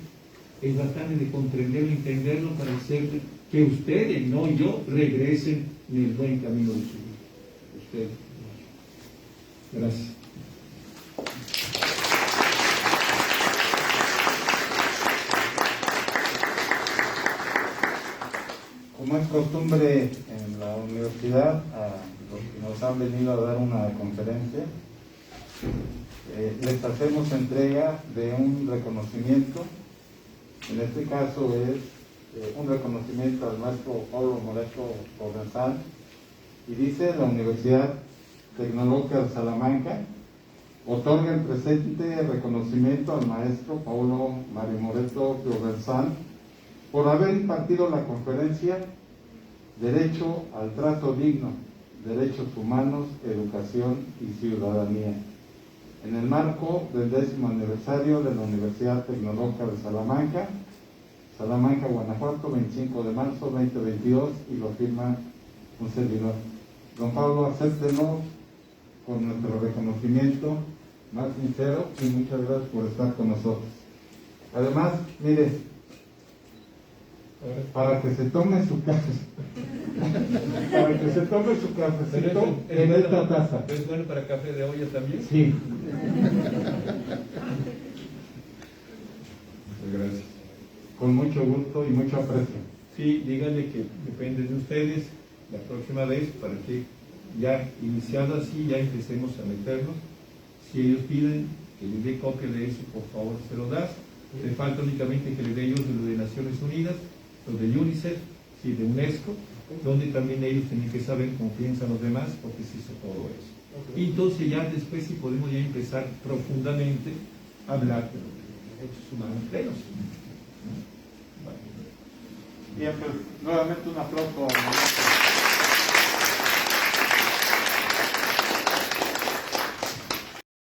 es bastante de comprenderlo, entenderlo para hacerle que ustedes, no yo, regresen en el buen camino de su vida. Ustedes. Gracias. Como es costumbre en la universidad, a los que nos han venido a dar una conferencia, les hacemos entrega de un reconocimiento. En este caso es un reconocimiento al maestro Paulo Moreto Provenzal, y dice: la Universidad Tecnológica de Salamanca otorga el presente reconocimiento al maestro Paulo Mario Moreto Provenzal por haber impartido la conferencia Derecho al Trato Digno, Derechos Humanos, Educación y Ciudadanía, en el marco del 10º aniversario de la Universidad Tecnológica de Salamanca, Salamanca, Guanajuato, 25 de marzo 2022, y lo firma un servidor. Don Pablo, acéptenos con nuestro reconocimiento más sincero y muchas gracias por estar con nosotros. Además, mire, para que se tome su café, para que se tome su cafecito en esta taza. ¿Es bueno para café de olla también? Sí. Muchas gracias. Con mucho gusto y mucho aprecio. Sí, díganle que depende de ustedes la próxima vez para que ya iniciado así ya empecemos a meternos. Si ellos piden que les dé copia de eso, por favor se lo das. Le falta únicamente que le dé ellos de lo de Naciones Unidas, lo de UNICEF, sí, de UNESCO, donde también ellos tienen que saber cómo piensan los demás, porque se hizo todo eso. Y entonces ya después sí podemos ya empezar profundamente a hablar de los derechos humanos plenos. Bien, pues nuevamente un aplauso.